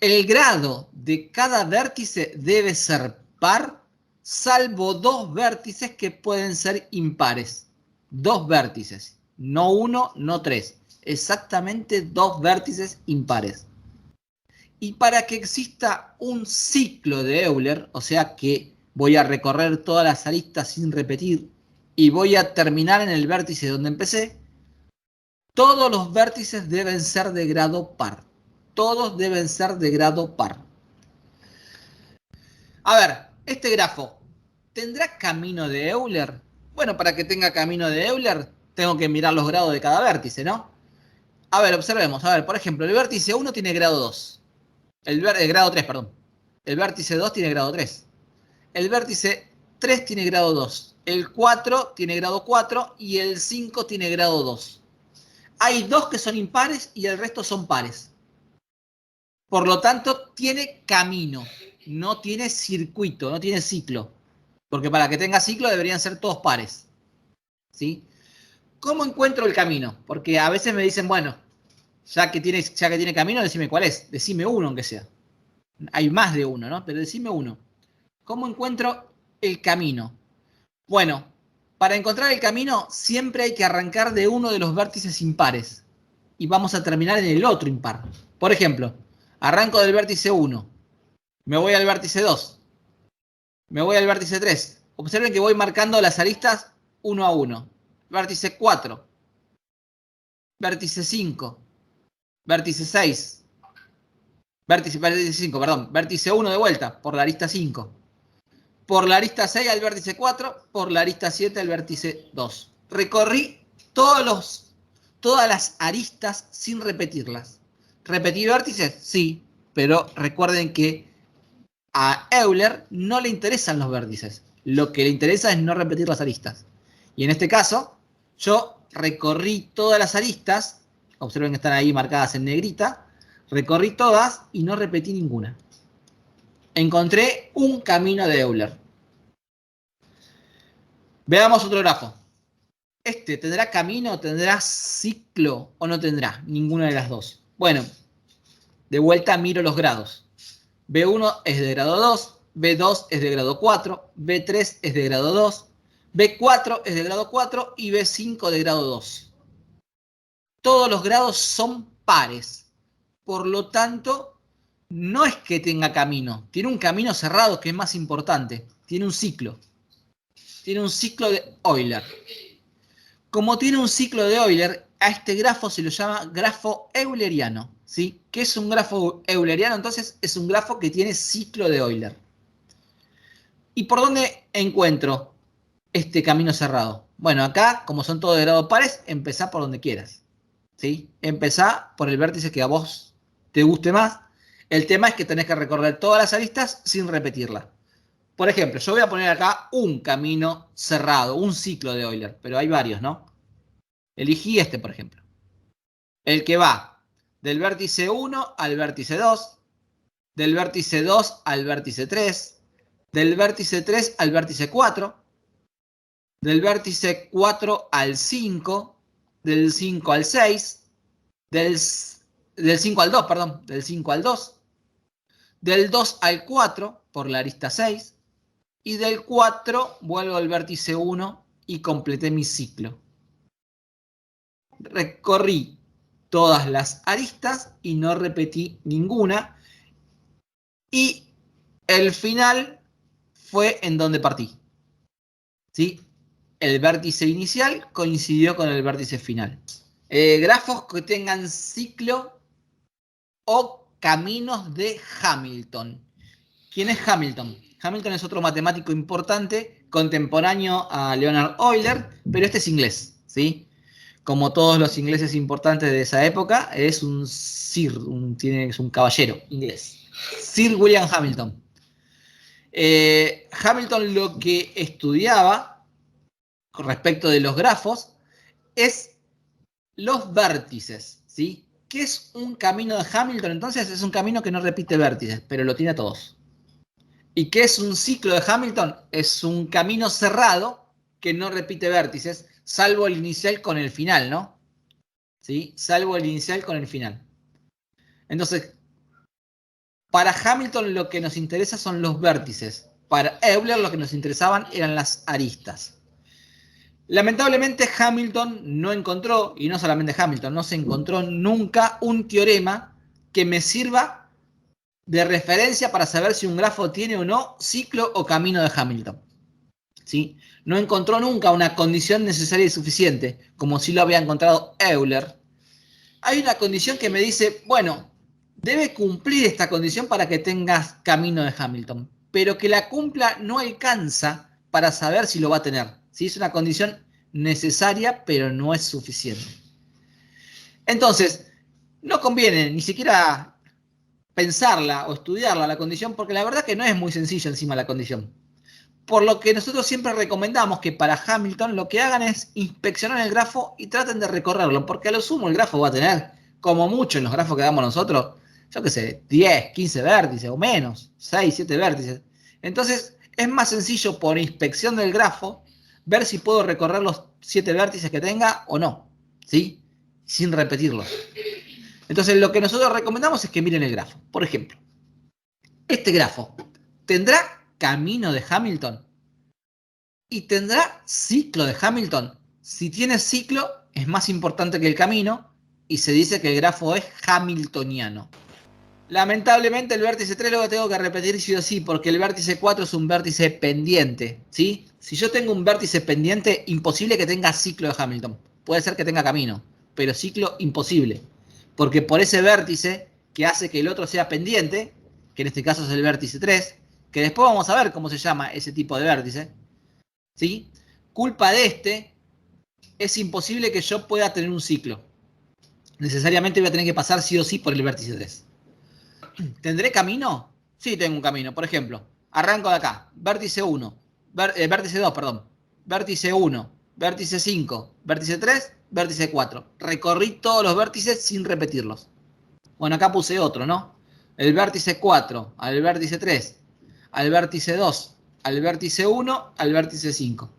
el grado de cada vértice debe ser par, salvo dos vértices que pueden ser impares. Dos vértices, no uno, no tres. Exactamente dos vértices impares. Y para que exista un ciclo de Euler, o sea que voy a recorrer todas las aristas sin repetir y voy a terminar en el vértice donde empecé, todos los vértices deben ser de grado par. Todos deben ser de grado par. A ver, este grafo, ¿tendrá camino de Euler? Bueno, para que tenga camino de Euler, tengo que mirar los grados de cada vértice, ¿no? A ver, observemos. A ver, por ejemplo, el vértice 1 tiene grado 2. El grado 3, perdón. El vértice 2 tiene grado 3. El vértice 3 tiene grado 2. el 4 tiene grado 4 y el 5 tiene grado 2. Hay 2 que son impares y el resto son pares. Por lo tanto, tiene camino, no tiene circuito, no tiene ciclo. Porque para que tenga ciclo deberían ser todos pares. ¿Sí? ¿Cómo encuentro el camino? Porque a veces me dicen, bueno, ya que tiene camino, decime cuál es. Decime uno, aunque sea. Hay más de uno, ¿no? Pero decime uno. ¿Cómo encuentro el camino? Bueno, para encontrar el camino siempre hay que arrancar de uno de los vértices impares. Y vamos a terminar en el otro impar. Por ejemplo, arranco del vértice 1. Me voy al vértice 2. Me voy al vértice 3. Observen que voy marcando las aristas uno a uno. Vértice 4. Vértice 5. Vértice 6. Vértice 5, perdón. Vértice 1 de vuelta, por la arista 5. Por la arista 6 al vértice 4. Por la arista 7 al vértice 2. Recorrí todas las aristas sin repetirlas. ¿Repetí vértices? Sí, pero recuerden que a Euler no le interesan los vértices. Lo que le interesa es no repetir las aristas. Y en este caso, yo recorrí todas las aristas. Observen que están ahí marcadas en negrita. Recorrí todas y no repetí ninguna. Encontré un camino de Euler. Veamos otro grafo. ¿Este tendrá camino, tendrá ciclo o no tendrá? Ninguna de las dos. Bueno, de vuelta miro los grados. B1 es de grado 2, B2 es de grado 4, B3 es de grado 2, B4 es de grado 4 y B5 de grado 2. Todos los grados son pares. Por lo tanto, no es que tenga camino. Tiene un camino cerrado que es más importante. Tiene un ciclo. Tiene un ciclo de Euler. Como tiene un ciclo de Euler, a este grafo se lo llama grafo euleriano. ¿Sí? ¿Qué es un grafo euleriano? Entonces es un grafo que tiene ciclo de Euler. ¿Y por dónde encuentro este camino cerrado? Bueno, acá, como son todos de grado pares, empezá por donde quieras. ¿Sí? Empezá por el vértice que a vos te guste más. El tema es que tenés que recorrer todas las aristas sin repetirla. Por ejemplo, yo voy a poner acá un camino cerrado, un ciclo de Euler, pero hay varios, ¿no? Elegí este, por ejemplo. El que va del vértice 1 al vértice 2, del vértice 2 al vértice 3, del vértice 3 al vértice 4, del vértice 4 al 5, del 5 al 6, del 5 al 2, perdón, del 5 al 2, del 2 al 4 por la arista 6 y del 4 vuelvo al vértice 1 y completé mi ciclo. Recorrí todas las aristas y no repetí ninguna. Y el final fue en donde partí. ¿Sí? El vértice inicial coincidió con el vértice final. Grafos que tengan ciclo o caminos de Hamilton. ¿Quién es Hamilton? Hamilton es otro matemático importante, contemporáneo a Leonhard Euler, pero este es inglés, ¿sí? Como todos los ingleses importantes de esa época, es un Sir, es un caballero inglés. Sir William Hamilton. Hamilton lo que estudiaba con respecto de los grafos es los vértices, ¿sí? ¿Qué es un camino de Hamilton? Entonces es un camino que no repite vértices, pero lo tiene a todos. ¿Y qué es un ciclo de Hamilton? Es un camino cerrado que no repite vértices, salvo el inicial con el final, ¿no? ¿Sí? Salvo el inicial con el final. Entonces, para Hamilton lo que nos interesa son los vértices. Para Euler lo que nos interesaban eran las aristas. Lamentablemente Hamilton no encontró, y no solamente Hamilton, no se encontró nunca un teorema que me sirva de referencia para saber si un grafo tiene o no ciclo o camino de Hamilton. ¿Sí? No encontró nunca una condición necesaria y suficiente, como si lo había encontrado Euler. Hay una condición que me dice, bueno, debe cumplir esta condición para que tengas camino de Hamilton, pero que la cumpla no alcanza para saber si lo va a tener. ¿Sí? Es una condición necesaria, pero no es suficiente. Entonces, no conviene ni siquiera pensarla o estudiarla la condición, porque la verdad que no es muy sencilla encima la condición. Por lo que nosotros siempre recomendamos que para Hamilton lo que hagan es inspeccionar el grafo y traten de recorrerlo, porque a lo sumo el grafo va a tener, como mucho en los grafos que damos nosotros, yo qué sé, 10, 15 vértices o menos, 6, 7 vértices. Entonces es más sencillo por inspección del grafo ver si puedo recorrer los 7 vértices que tenga o no, ¿sí? Sin repetirlos. Entonces lo que nosotros recomendamos es que miren el grafo. Por ejemplo, este grafo tendrá camino de Hamilton y tendrá ciclo de Hamilton. Si tiene ciclo, es más importante que el camino y se dice que el grafo es hamiltoniano. Lamentablemente el vértice 3 lo tengo que repetir sí o sí, porque el vértice 4 es un vértice pendiente, ¿sí? Si yo tengo un vértice pendiente, imposible que tenga ciclo de Hamilton. Puede ser que tenga camino, pero ciclo imposible. Porque por ese vértice que hace que el otro sea pendiente, que en este caso es el vértice 3, que después vamos a ver cómo se llama ese tipo de vértice, ¿sí? Culpa de este, es imposible que yo pueda tener un ciclo. Necesariamente voy a tener que pasar sí o sí por el vértice 3. ¿Tendré camino? Sí, tengo un camino. Por ejemplo, arranco de acá. Vértice 1. Vértice 2, perdón. Vértice 1. Vértice 5. Vértice 3. Vértice 4. Recorrí todos los vértices sin repetirlos. Bueno, acá puse otro, ¿no? El vértice 4 al vértice 3. Al vértice 2. Al vértice 1. Al vértice 5.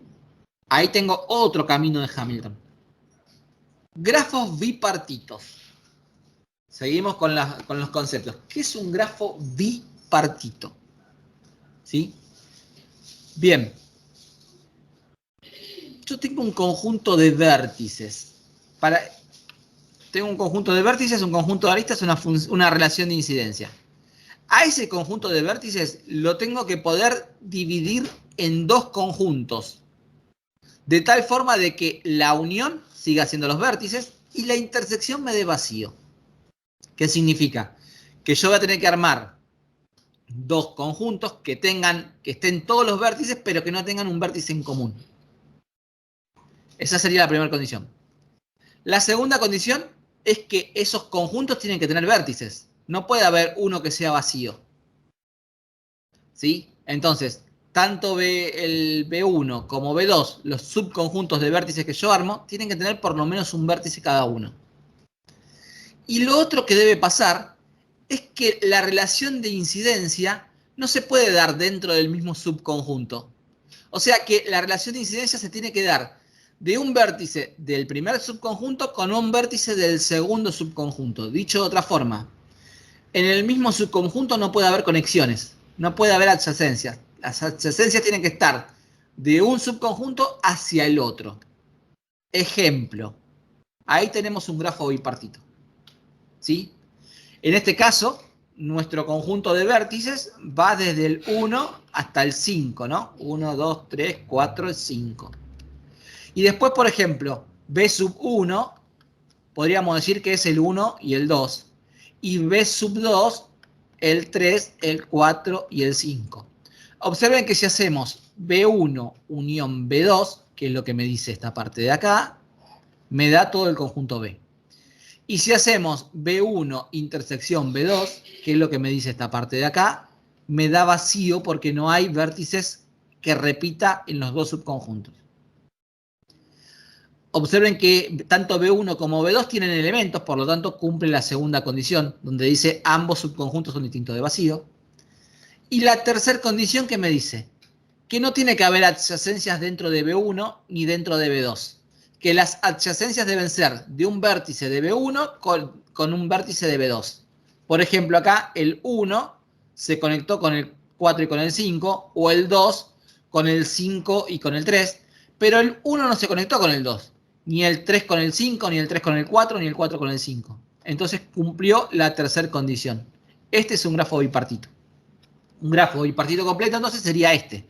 Ahí tengo otro camino de Hamilton. Grafos bipartitos. Seguimos con los conceptos. ¿Qué es un grafo bipartito? ¿Sí? Bien. Yo tengo un conjunto de vértices. Tengo un conjunto de vértices, un conjunto de aristas, una relación de incidencia. A ese conjunto de vértices lo tengo que poder dividir en dos conjuntos. De tal forma de que la unión siga siendo los vértices y la intersección me dé vacío. ¿Qué significa? Que yo voy a tener que armar dos conjuntos que estén todos los vértices, pero que no tengan un vértice en común. Esa sería la primera condición. La segunda condición es que esos conjuntos tienen que tener vértices. No puede haber uno que sea vacío. ¿Sí? Entonces, tanto el B1 como B2, los subconjuntos de vértices que yo armo, tienen que tener por lo menos un vértice cada uno. Y lo otro que debe pasar es que la relación de incidencia no se puede dar dentro del mismo subconjunto. O sea que la relación de incidencia se tiene que dar de un vértice del primer subconjunto con un vértice del segundo subconjunto. Dicho de otra forma, en el mismo subconjunto no puede haber conexiones, no puede haber adyacencias. Las adyacencias tienen que estar de un subconjunto hacia el otro. Ejemplo, ahí tenemos un grafo bipartito. ¿Sí? En este caso, nuestro conjunto de vértices va desde el 1 hasta el 5, ¿no? 1, 2, 3, 4, 5. Y después, por ejemplo, B sub 1, podríamos decir que es el 1 y el 2. Y B sub 2, el 3, el 4 y el 5. Observen que si hacemos B1 unión B2, que es lo que me dice esta parte de acá, me da todo el conjunto B. Y si hacemos B1 intersección B2, que es lo que me dice esta parte de acá, me da vacío porque no hay vértices que repita en los dos subconjuntos. Observen que tanto B1 como B2 tienen elementos, por lo tanto cumple la segunda condición, donde dice ambos subconjuntos son distintos de vacío. Y la tercera condición que me dice que no tiene que haber adyacencias dentro de B1 ni dentro de B2. Que las adyacencias deben ser de un vértice de B1 con un vértice de B2. Por ejemplo, acá el 1 se conectó con el 4 y con el 5, o el 2 con el 5 y con el 3, pero el 1 no se conectó con el 2, ni el 3 con el 5, ni el 3 con el 4, ni el 4 con el 5. Entonces cumplió la tercera condición. Este es un grafo bipartito. Un grafo bipartito completo entonces sería este,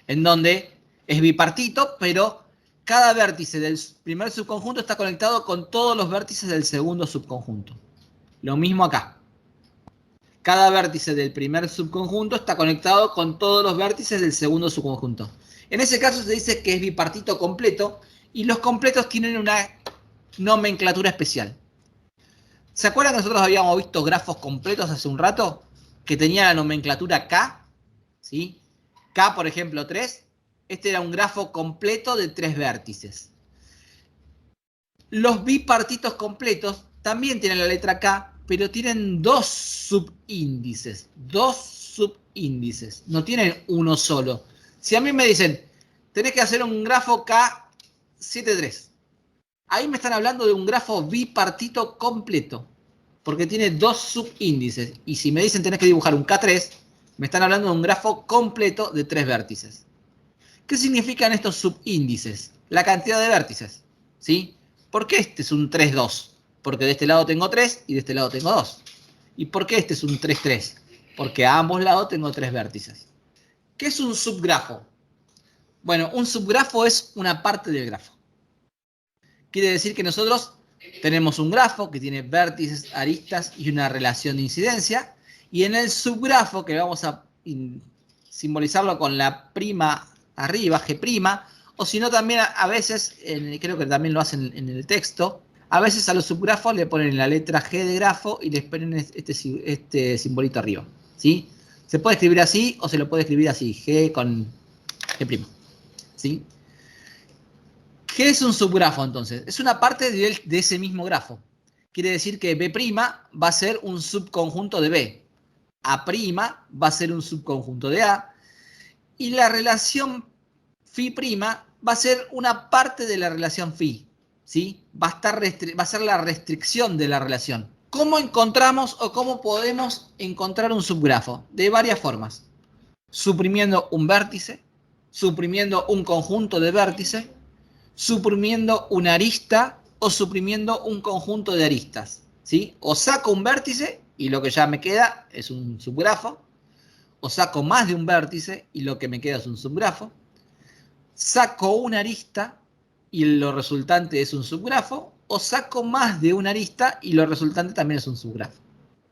en donde es bipartito, pero cada vértice del primer subconjunto está conectado con todos los vértices del segundo subconjunto. Lo mismo acá. Cada vértice del primer subconjunto está conectado con todos los vértices del segundo subconjunto. En ese caso se dice que es bipartito completo y los completos tienen una nomenclatura especial. ¿Se acuerdan que nosotros habíamos visto grafos completos hace un rato? Que tenían la nomenclatura K, ¿sí? K, por ejemplo, 3. Este era un grafo completo de 3 vértices. Los bipartitos completos también tienen la letra K, pero tienen 2 subíndices. 2 subíndices. No tienen uno solo. Si a mí me dicen, tenés que hacer un grafo K73. Ahí me están hablando de un grafo bipartito completo, porque tiene 2 subíndices. Y si me dicen tenés que dibujar un K3, me están hablando de un grafo completo de 3 vértices. ¿Qué significan estos subíndices? La cantidad de vértices, ¿sí? ¿Por qué este es un 3,2? Porque de este lado tengo 3 y de este lado tengo 2. ¿Y por qué este es un 3,3? Porque a ambos lados tengo 3 vértices. ¿Qué es un subgrafo? Bueno, un subgrafo es una parte del grafo. Quiere decir que nosotros tenemos un grafo que tiene vértices, aristas y una relación de incidencia. Y en el subgrafo, que vamos a simbolizarlo con la prima arriba, G', o si no también a veces, creo que también lo hacen en el texto, a veces a los subgrafos le ponen la letra G de grafo y les ponen este simbolito arriba, ¿sí? Se puede escribir así o se lo puede escribir así, G con G', ¿sí? ¿Qué es un subgrafo entonces? Es una parte de ese mismo grafo. Quiere decir que B' va a ser un subconjunto de B. A' va a ser un subconjunto de A. Y la relación Φ' va a ser una parte de la relación Φ. ¿Sí? Va a ser la restricción de la relación. ¿Cómo encontramos o cómo podemos encontrar un subgrafo? De varias formas. Suprimiendo un vértice, suprimiendo un conjunto de vértices, suprimiendo una arista o suprimiendo un conjunto de aristas, ¿sí? O saco un vértice y lo que ya me queda es un subgrafo, o saco más de un vértice y lo que me queda es un subgrafo, saco una arista y lo resultante es un subgrafo, o saco más de una arista y lo resultante también es un subgrafo.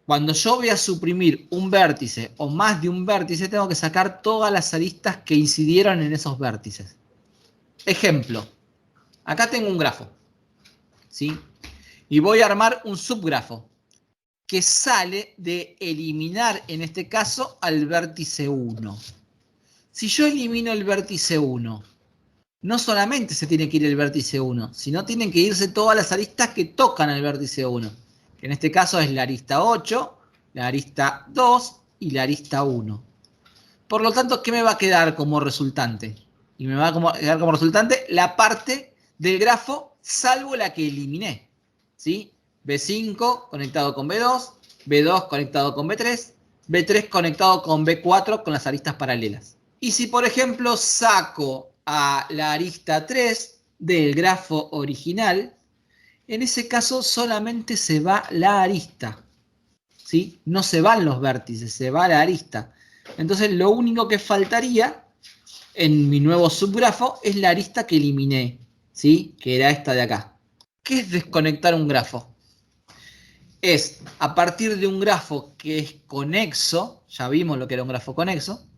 Cuando yo voy a suprimir un vértice o más de un vértice, tengo que sacar todas las aristas que incidieron en esos vértices. Ejemplo, acá tengo un grafo, ¿sí? Y voy a armar un subgrafo que sale de eliminar, en este caso, al vértice 1. Si yo elimino el vértice 1, no solamente se tiene que ir el vértice 1, sino tienen que irse todas las aristas que tocan al vértice 1. Que en este caso es la arista 8, la arista 2 y la arista 1. Por lo tanto, ¿qué me va a quedar como resultante? Y me va a quedar como resultante la parte del grafo, salvo la que eliminé, ¿sí? B5 conectado con B2, B2 conectado con B3, B3 conectado con B4 con las aristas paralelas. Y si, por ejemplo, saco a la arista 3 del grafo original, en ese caso solamente se va la arista, ¿sí? No se van los vértices, se va la arista. Entonces lo único que faltaría en mi nuevo subgrafo es la arista que eliminé, ¿sí? Que era esta de acá. ¿Qué es desconectar un grafo? Es a partir de un grafo que es conexo, ya vimos lo que era un grafo conexo,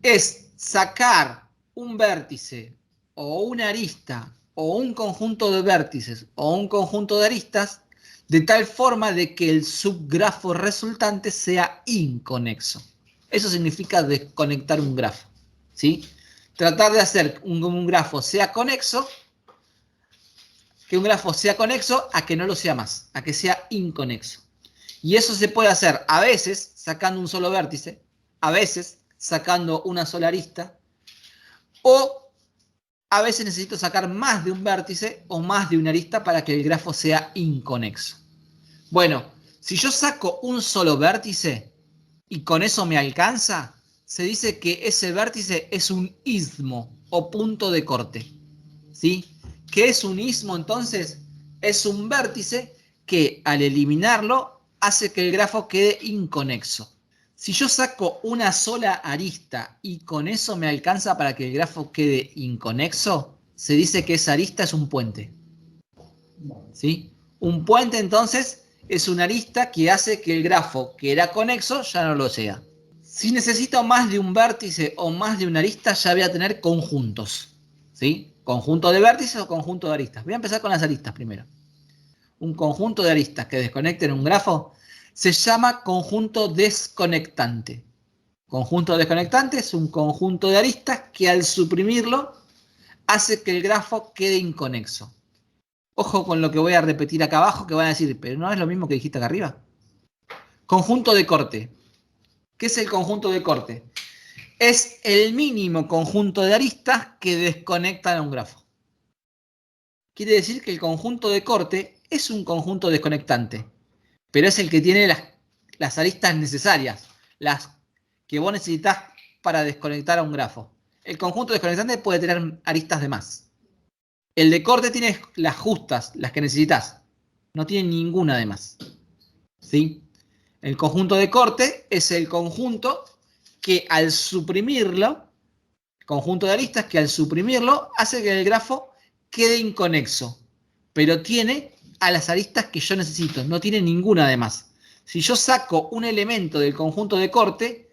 es sacar un vértice o una arista o un conjunto de vértices o un conjunto de aristas de tal forma de que el subgrafo resultante sea inconexo. Eso significa desconectar un grafo, ¿sí? Tratar de hacer un grafo sea conexo, que un grafo sea conexo a que no lo sea más, a que sea inconexo. Y eso se puede hacer a veces sacando un solo vértice, a veces sacando una sola arista, o a veces necesito sacar más de un vértice o más de una arista para que el grafo sea inconexo. Bueno, si yo saco un solo vértice y con eso me alcanza, se dice que ese vértice es un istmo o punto de corte, ¿sí? ¿Qué es un istmo entonces? Es un vértice que al eliminarlo hace que el grafo quede inconexo. Si yo saco una sola arista y con eso me alcanza para que el grafo quede inconexo, se dice que esa arista es un puente, ¿sí? Un puente entonces es una arista que hace que el grafo que era conexo ya no lo sea. Si necesito más de un vértice o más de una arista, ya voy a tener conjuntos, ¿sí? Conjunto de vértices o conjunto de aristas. Voy a empezar con las aristas primero. Un conjunto de aristas que desconecten un grafo se llama conjunto desconectante. Conjunto desconectante es un conjunto de aristas que al suprimirlo hace que el grafo quede inconexo. Ojo con lo que voy a repetir acá abajo, que van a decir, pero no es lo mismo que dijiste acá arriba. Conjunto de corte. ¿Qué es el conjunto de corte? Es el mínimo conjunto de aristas que desconectan a un grafo. Quiere decir que el conjunto de corte es un conjunto desconectante, pero es el que tiene las aristas necesarias, las que vos necesitas para desconectar a un grafo. El conjunto desconectante puede tener aristas de más. El de corte tiene las justas, las que necesitas. No tiene ninguna de más. ¿Sí? El conjunto de corte es el conjunto que al suprimirlo, conjunto de aristas que al suprimirlo hace que el grafo quede inconexo, pero tiene a las aristas que yo necesito, no tiene ninguna de más. Si yo saco un elemento del conjunto de corte,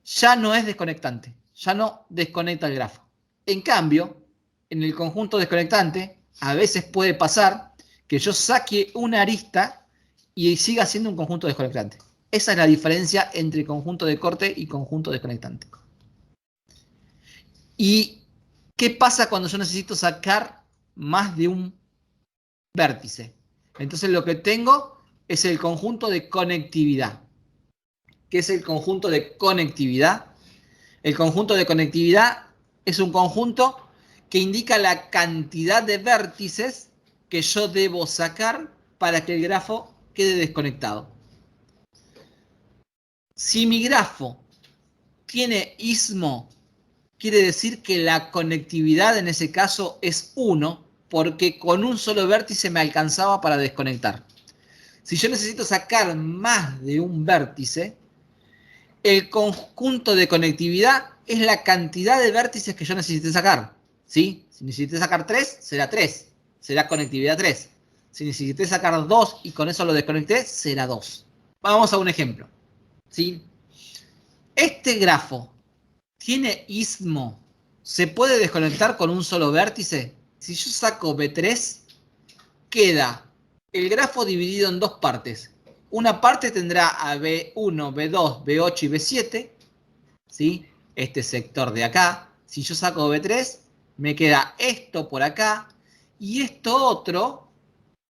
ya no es desconectante, ya no desconecta el grafo. En cambio, en el conjunto desconectante, a veces puede pasar que yo saque una arista y siga siendo un conjunto desconectante. Esa es la diferencia entre conjunto de corte y conjunto desconectante. ¿Y qué pasa cuando yo necesito sacar más de un vértice? Entonces lo que tengo es el conjunto de conectividad. ¿Qué es el conjunto de conectividad? El conjunto de conectividad es un conjunto que indica la cantidad de vértices que yo debo sacar para que el grafo quede desconectado. Si mi grafo tiene istmo, quiere decir que la conectividad en ese caso es 1, porque con un solo vértice me alcanzaba para desconectar. Si yo necesito sacar más de un vértice, el conjunto de conectividad es la cantidad de vértices que yo necesite sacar. ¿Sí? Si necesité sacar 3, será 3. Será conectividad 3. Si necesité sacar 2 y con eso lo desconecté, será 2. Vamos a un ejemplo. ¿Sí? Este grafo tiene istmo. ¿Se puede desconectar con un solo vértice? Si yo saco B3, queda el grafo dividido en dos partes. Una parte tendrá a B1, B2, B8 y B7. ¿Sí? Este sector de acá. Si yo saco B3, me queda esto por acá y esto otro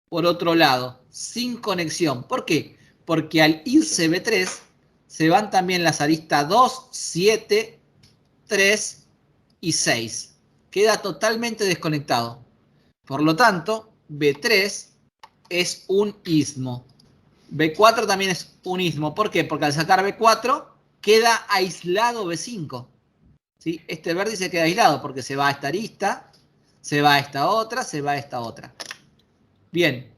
por otro lado, sin conexión. ¿Por qué? Porque al irse B3, se van también las aristas 2, 7, 3 y 6. Queda totalmente desconectado. Por lo tanto, B3 es un istmo. B4 también es un istmo. ¿Por qué? Porque al sacar B4 queda aislado B5. ¿Sí? Este vértice queda aislado porque se va a esta arista, se va a esta otra, se va a esta otra. Bien.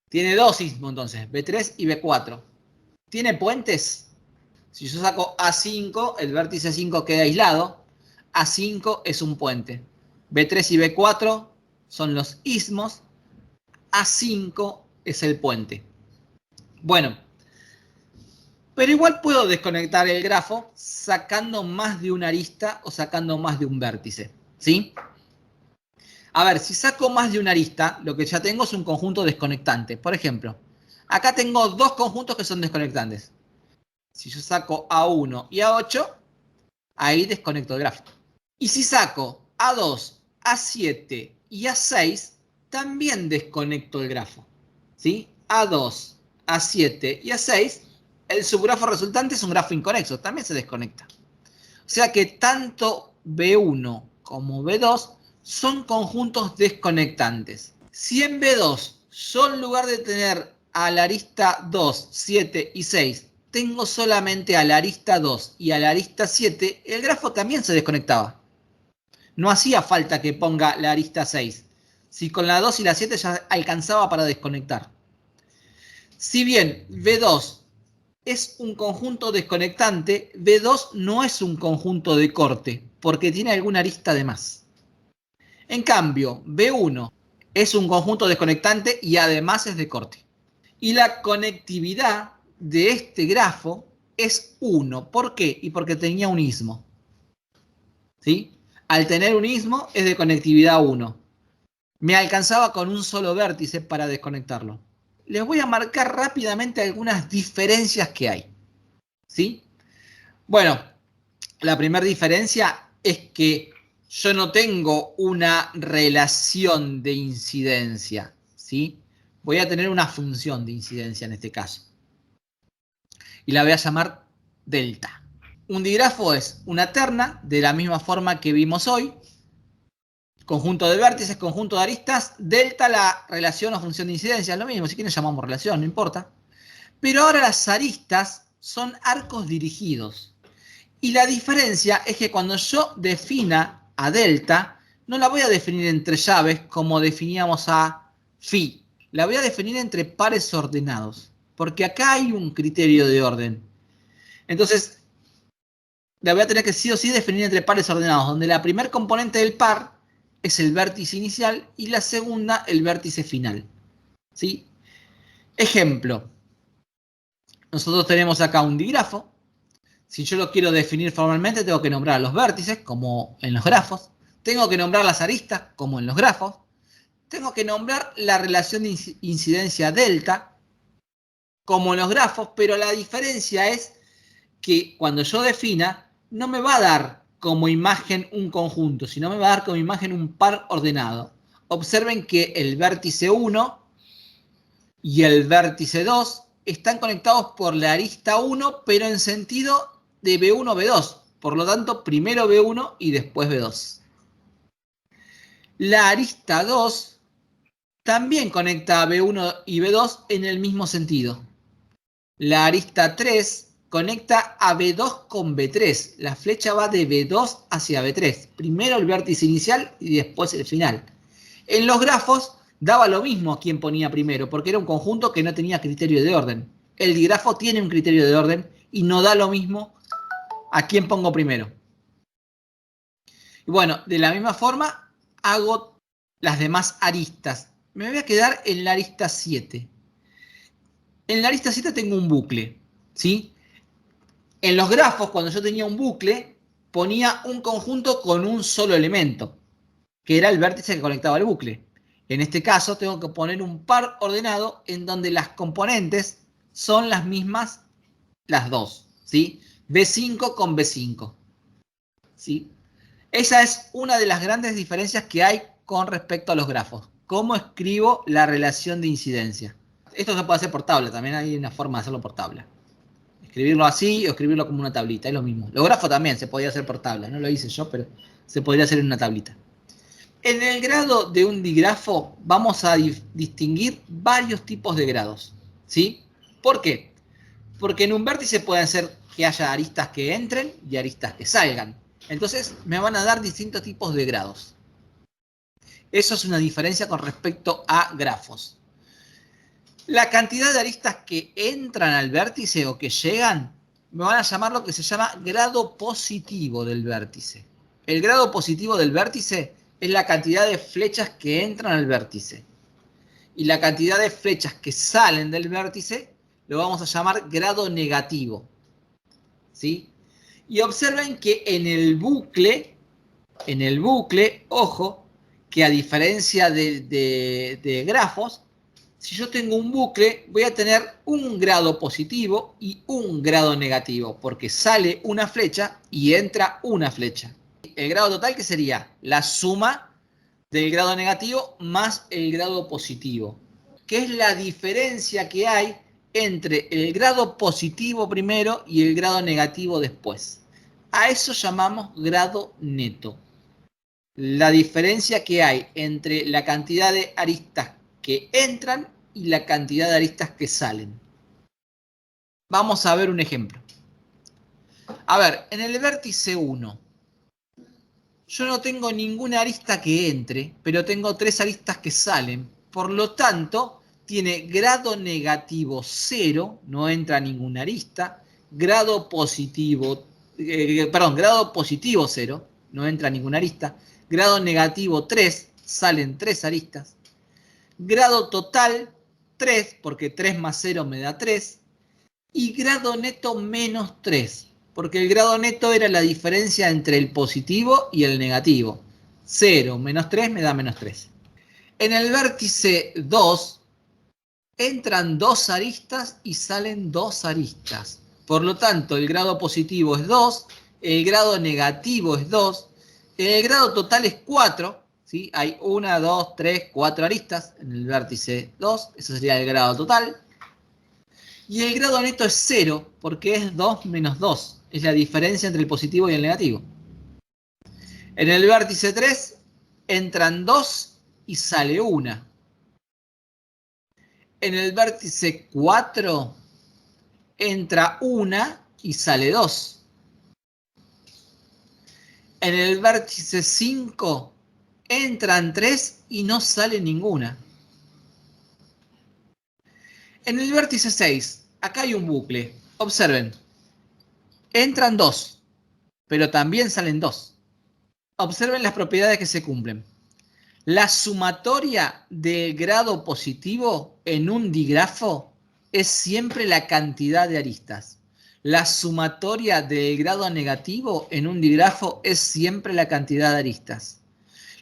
Tiene dos istmos entonces, B3 y B4. ¿Tiene puentes? Si yo saco A5, el vértice 5 queda aislado. A5 es un puente. B3 y B4 son los istmos. A5 es el puente. Bueno, pero igual puedo desconectar el grafo sacando más de una arista o sacando más de un vértice. ¿Sí? A ver, si saco más de una arista, lo que ya tengo es un conjunto desconectante. Por ejemplo, acá tengo dos conjuntos que son desconectantes. Si yo saco A1 y A8, ahí desconecto el gráfico. Y si saco A2, A7 y A6, también desconecto el grafo. ¿Sí? A2, A7 y A6, el subgrafo resultante es un grafo inconexo, también se desconecta. O sea que tanto B1 como B2 son conjuntos desconectantes. Si en B2 yo en lugar de tener a la arista 2, 7 y 6, tengo solamente a la arista 2 y a la arista 7, el grafo también se desconectaba. No hacía falta que ponga la arista 6. Si con la 2 y la 7 ya alcanzaba para desconectar. Si bien B2 es un conjunto desconectante, B2 no es un conjunto de corte, porque tiene alguna arista de más. En cambio, B1 es un conjunto desconectante y además es de corte. Y la conectividad de este grafo es 1. ¿Por qué? Y porque tenía un istmo. ¿Sí? Al tener un istmo es de conectividad 1. Me alcanzaba con un solo vértice para desconectarlo. Les voy a marcar rápidamente algunas diferencias que hay. ¿Sí? Bueno, la primera diferencia es que yo no tengo una relación de incidencia, ¿sí? Voy a tener una función de incidencia en este caso. Y la voy a llamar delta. Un digrafo es una terna, de la misma forma que vimos hoy. Conjunto de vértices, conjunto de aristas. Delta, la relación o función de incidencia, es lo mismo. Si quieren llamamos relación, no importa. Pero ahora las aristas son arcos dirigidos. Y la diferencia es que cuando yo defina a delta, no la voy a definir entre llaves como definíamos a phi. La voy a definir entre pares ordenados. Porque acá hay un criterio de orden. Entonces, la voy a tener que sí o sí definir entre pares ordenados, donde la primer componente del par es el vértice inicial y la segunda el vértice final. ¿Sí? Ejemplo. Nosotros tenemos acá un digrafo. Si yo lo quiero definir formalmente, tengo que nombrar los vértices, como en los grafos. Tengo que nombrar las aristas, como en los grafos. Tengo que nombrar la relación de incidencia delta, como en los grafos, pero la diferencia es que cuando yo defina, no me va a dar como imagen un conjunto, sino me va a dar como imagen un par ordenado. Observen que el vértice 1 y el vértice 2 están conectados por la arista 1, pero en sentido de B1, B2. Por lo tanto, primero B1 y después B2. La arista 2 también conecta a B1 y B2 en el mismo sentido. La arista 3 conecta a B2 con B3. La flecha va de B2 hacia B3. Primero el vértice inicial y después el final. En los grafos daba lo mismo a quien ponía primero, porque era un conjunto que no tenía criterio de orden. El digrafo tiene un criterio de orden y no da lo mismo a quién pongo primero. Y bueno, de la misma forma hago las demás aristas. Me voy a quedar en la arista 7. En la arista 7 tengo un bucle, ¿sí? En los grafos, cuando yo tenía un bucle, ponía un conjunto con un solo elemento, que era el vértice que conectaba el bucle. En este caso, tengo que poner un par ordenado en donde las componentes son las mismas, las dos, ¿sí? B5 con B5, ¿sí? Esa es una de las grandes diferencias que hay con respecto a los grafos. ¿Cómo escribo la relación de incidencia? Esto se puede hacer por tabla, también hay una forma de hacerlo por tabla. Escribirlo así o escribirlo como una tablita, es lo mismo. Los grafos también se podía hacer por tabla, no lo hice yo, pero se podría hacer en una tablita. En el grado de un digrafo vamos a distinguir varios tipos de grados, ¿sí? ¿Por qué? Porque en un vértice pueden ser que haya aristas que entren y aristas que salgan. Entonces me van a dar distintos tipos de grados. Eso es una diferencia con respecto a grafos. La cantidad de aristas que entran al vértice o que llegan, me van a llamar lo que se llama grado positivo del vértice. El grado positivo del vértice es la cantidad de flechas que entran al vértice. Y la cantidad de flechas que salen del vértice lo vamos a llamar grado negativo. ¿Sí? Y observen que en el bucle, ojo, que a diferencia de grafos, si yo tengo un bucle, voy a tener un grado positivo y un grado negativo, porque sale una flecha y entra una flecha. El grado total, ¿qué sería? La suma del grado negativo más el grado positivo. ¿Qué es la diferencia que hay entre el grado positivo primero y el grado negativo después? A eso llamamos grado neto. La diferencia que hay entre la cantidad de aristas que entran y la cantidad de aristas que salen. Vamos a ver un ejemplo. A ver, en el vértice 1, yo no tengo ninguna arista que entre, pero tengo 3 aristas que salen. Por lo tanto, tiene grado negativo 0, no entra ninguna arista. Grado positivo 0, no entra ninguna arista. Grado negativo 3, salen 3 aristas. Grado total 3, porque 3 más 0 me da 3. Y grado neto menos 3, porque el grado neto era la diferencia entre el positivo y el negativo. 0 menos 3 me da menos 3. En el vértice 2 entran 2 aristas y salen 2 aristas. Por lo tanto, el grado positivo es 2, el grado negativo es 2, el grado total es 4, ¿sí? Hay 1, 2, 3, 4 aristas en el vértice 2, eso sería el grado total. Y el grado neto es 0, porque es 2 menos 2, es la diferencia entre el positivo y el negativo. En el vértice 3 entran 2 y sale 1. En el vértice 4 entra 1 y sale 2. En el vértice 5 entran 3 y no sale ninguna. En el vértice 6, acá hay un bucle. Observen. Entran 2, pero también salen 2. Observen las propiedades que se cumplen. La sumatoria del grado positivo en un digrafo es siempre la cantidad de aristas. La sumatoria del grado negativo en un digrafo es siempre la cantidad de aristas.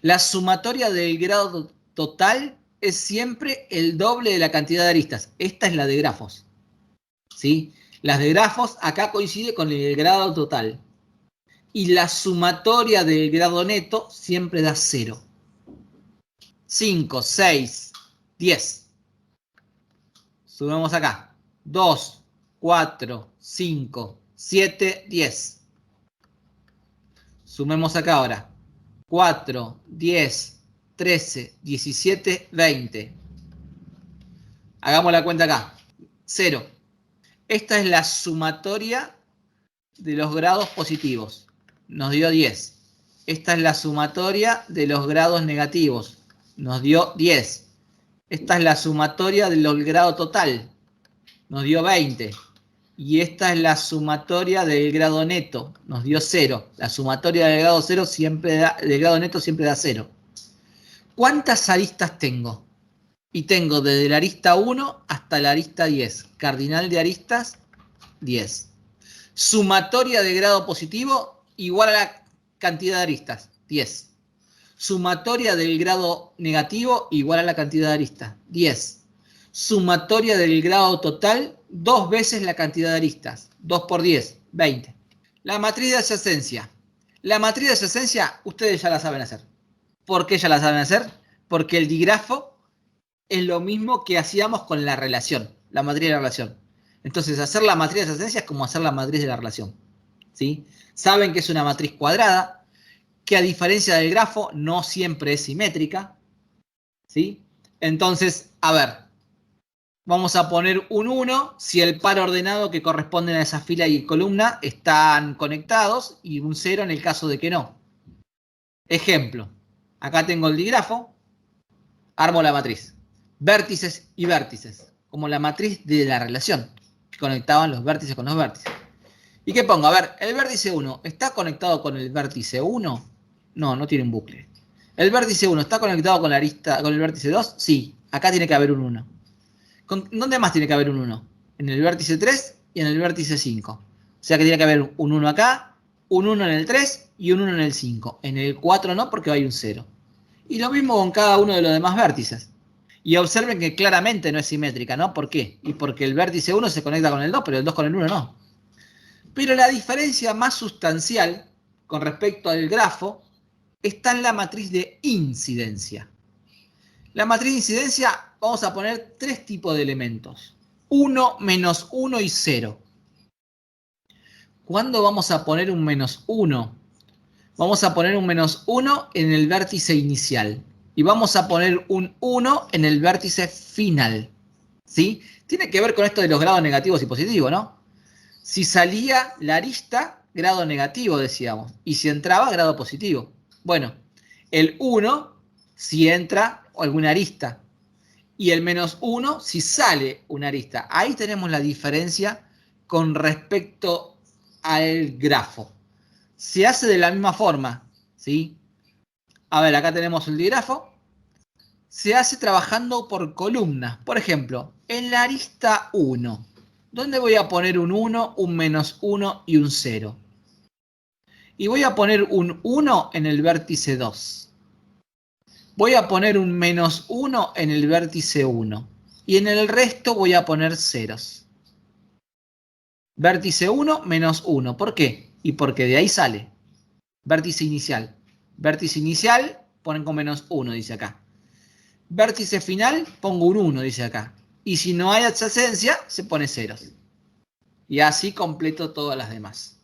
La sumatoria del grado total es siempre el doble de la cantidad de aristas. Esta es la de grafos, ¿sí? Las de grafos acá coincide con el grado total. Y la sumatoria del grado neto siempre da 0. 5, 6, 10. Sumamos acá. 2, 4, 5, 7, 10. Sumemos acá ahora. 4, 10, 13, 17, 20. Hagamos la cuenta acá. 0. Esta es la sumatoria de los grados positivos. Nos dio 10. Esta es la sumatoria de los grados negativos. Nos dio 10. Esta es la sumatoria del grado total. Nos dio 20. Y esta es la sumatoria del grado neto. Nos dio 0. La sumatoria del grado, del grado neto siempre da 0. ¿Cuántas aristas tengo? Y tengo desde la arista 1 hasta la arista 10. Cardinal de aristas, 10. Sumatoria de grado positivo igual a la cantidad de aristas, 10. Sumatoria del grado negativo igual a la cantidad de aristas, 10. Sumatoria del grado total, 2 veces la cantidad de aristas, 2 por 10, 20. La matriz de adyacencia. La matriz de adyacencia ustedes ya la saben hacer. ¿Por qué ya la saben hacer? Porque el digrafo es lo mismo que hacíamos con la relación, la matriz de la relación. Entonces, hacer la matriz de adyacencia es como hacer la matriz de la relación, ¿sí? Saben que es una matriz cuadrada, que a diferencia del grafo, no siempre es simétrica, ¿sí? Entonces, a ver, vamos a poner un 1 si el par ordenado que corresponden a esa fila y columna están conectados, y un 0 en el caso de que no. Ejemplo, acá tengo el digrafo, armo la matriz. Vértices y vértices, como la matriz de la relación, que conectaban los vértices con los vértices. ¿Y qué pongo? A ver, el vértice 1, ¿está conectado con el vértice 1? No, no tiene un bucle. ¿El vértice 1 está conectado con el vértice 2? Sí, acá tiene que haber un 1. ¿Dónde más tiene que haber un 1? En el vértice 3 y en el vértice 5. O sea que tiene que haber un 1 acá, un 1 en el 3 y un 1 en el 5. En el 4 no, porque hay un 0. Y lo mismo con cada uno de los demás vértices. Y observen que claramente no es simétrica, ¿no? ¿Por qué? Y porque el vértice 1 se conecta con el 2, pero el 2 con el 1 no. Pero la diferencia más sustancial con respecto al grafo está en la matriz de incidencia. La matriz de incidencia vamos a poner 3 tipos de elementos. 1, menos 1 y 0. ¿Cuándo vamos a poner un menos 1? Vamos a poner un menos 1 en el vértice inicial. Y vamos a poner un 1 en el vértice final. ¿Sí? Tiene que ver con esto de los grados negativos y positivos, ¿no? Si salía la arista, grado negativo, decíamos. Y si entraba, grado positivo. Bueno, el 1 si entra alguna arista. Y el menos 1 si sale una arista. Ahí tenemos la diferencia con respecto al grafo. Se hace de la misma forma, ¿sí? A ver, acá tenemos el digrafo. Se hace trabajando por columnas. Por ejemplo, en la arista 1, ¿dónde voy a poner un 1, un menos 1 y un 0? Y voy a poner un 1 en el vértice 2. Voy a poner un menos 1 en el vértice 1. Y en el resto voy a poner ceros. Vértice 1 menos 1. ¿Por qué? Y porque de ahí sale. Vértice inicial. Vértice inicial, ponen con menos 1, dice acá. Vértice final, pongo un 1, dice acá. Y si no hay adyacencia, se pone ceros. Y así completo todas las demás.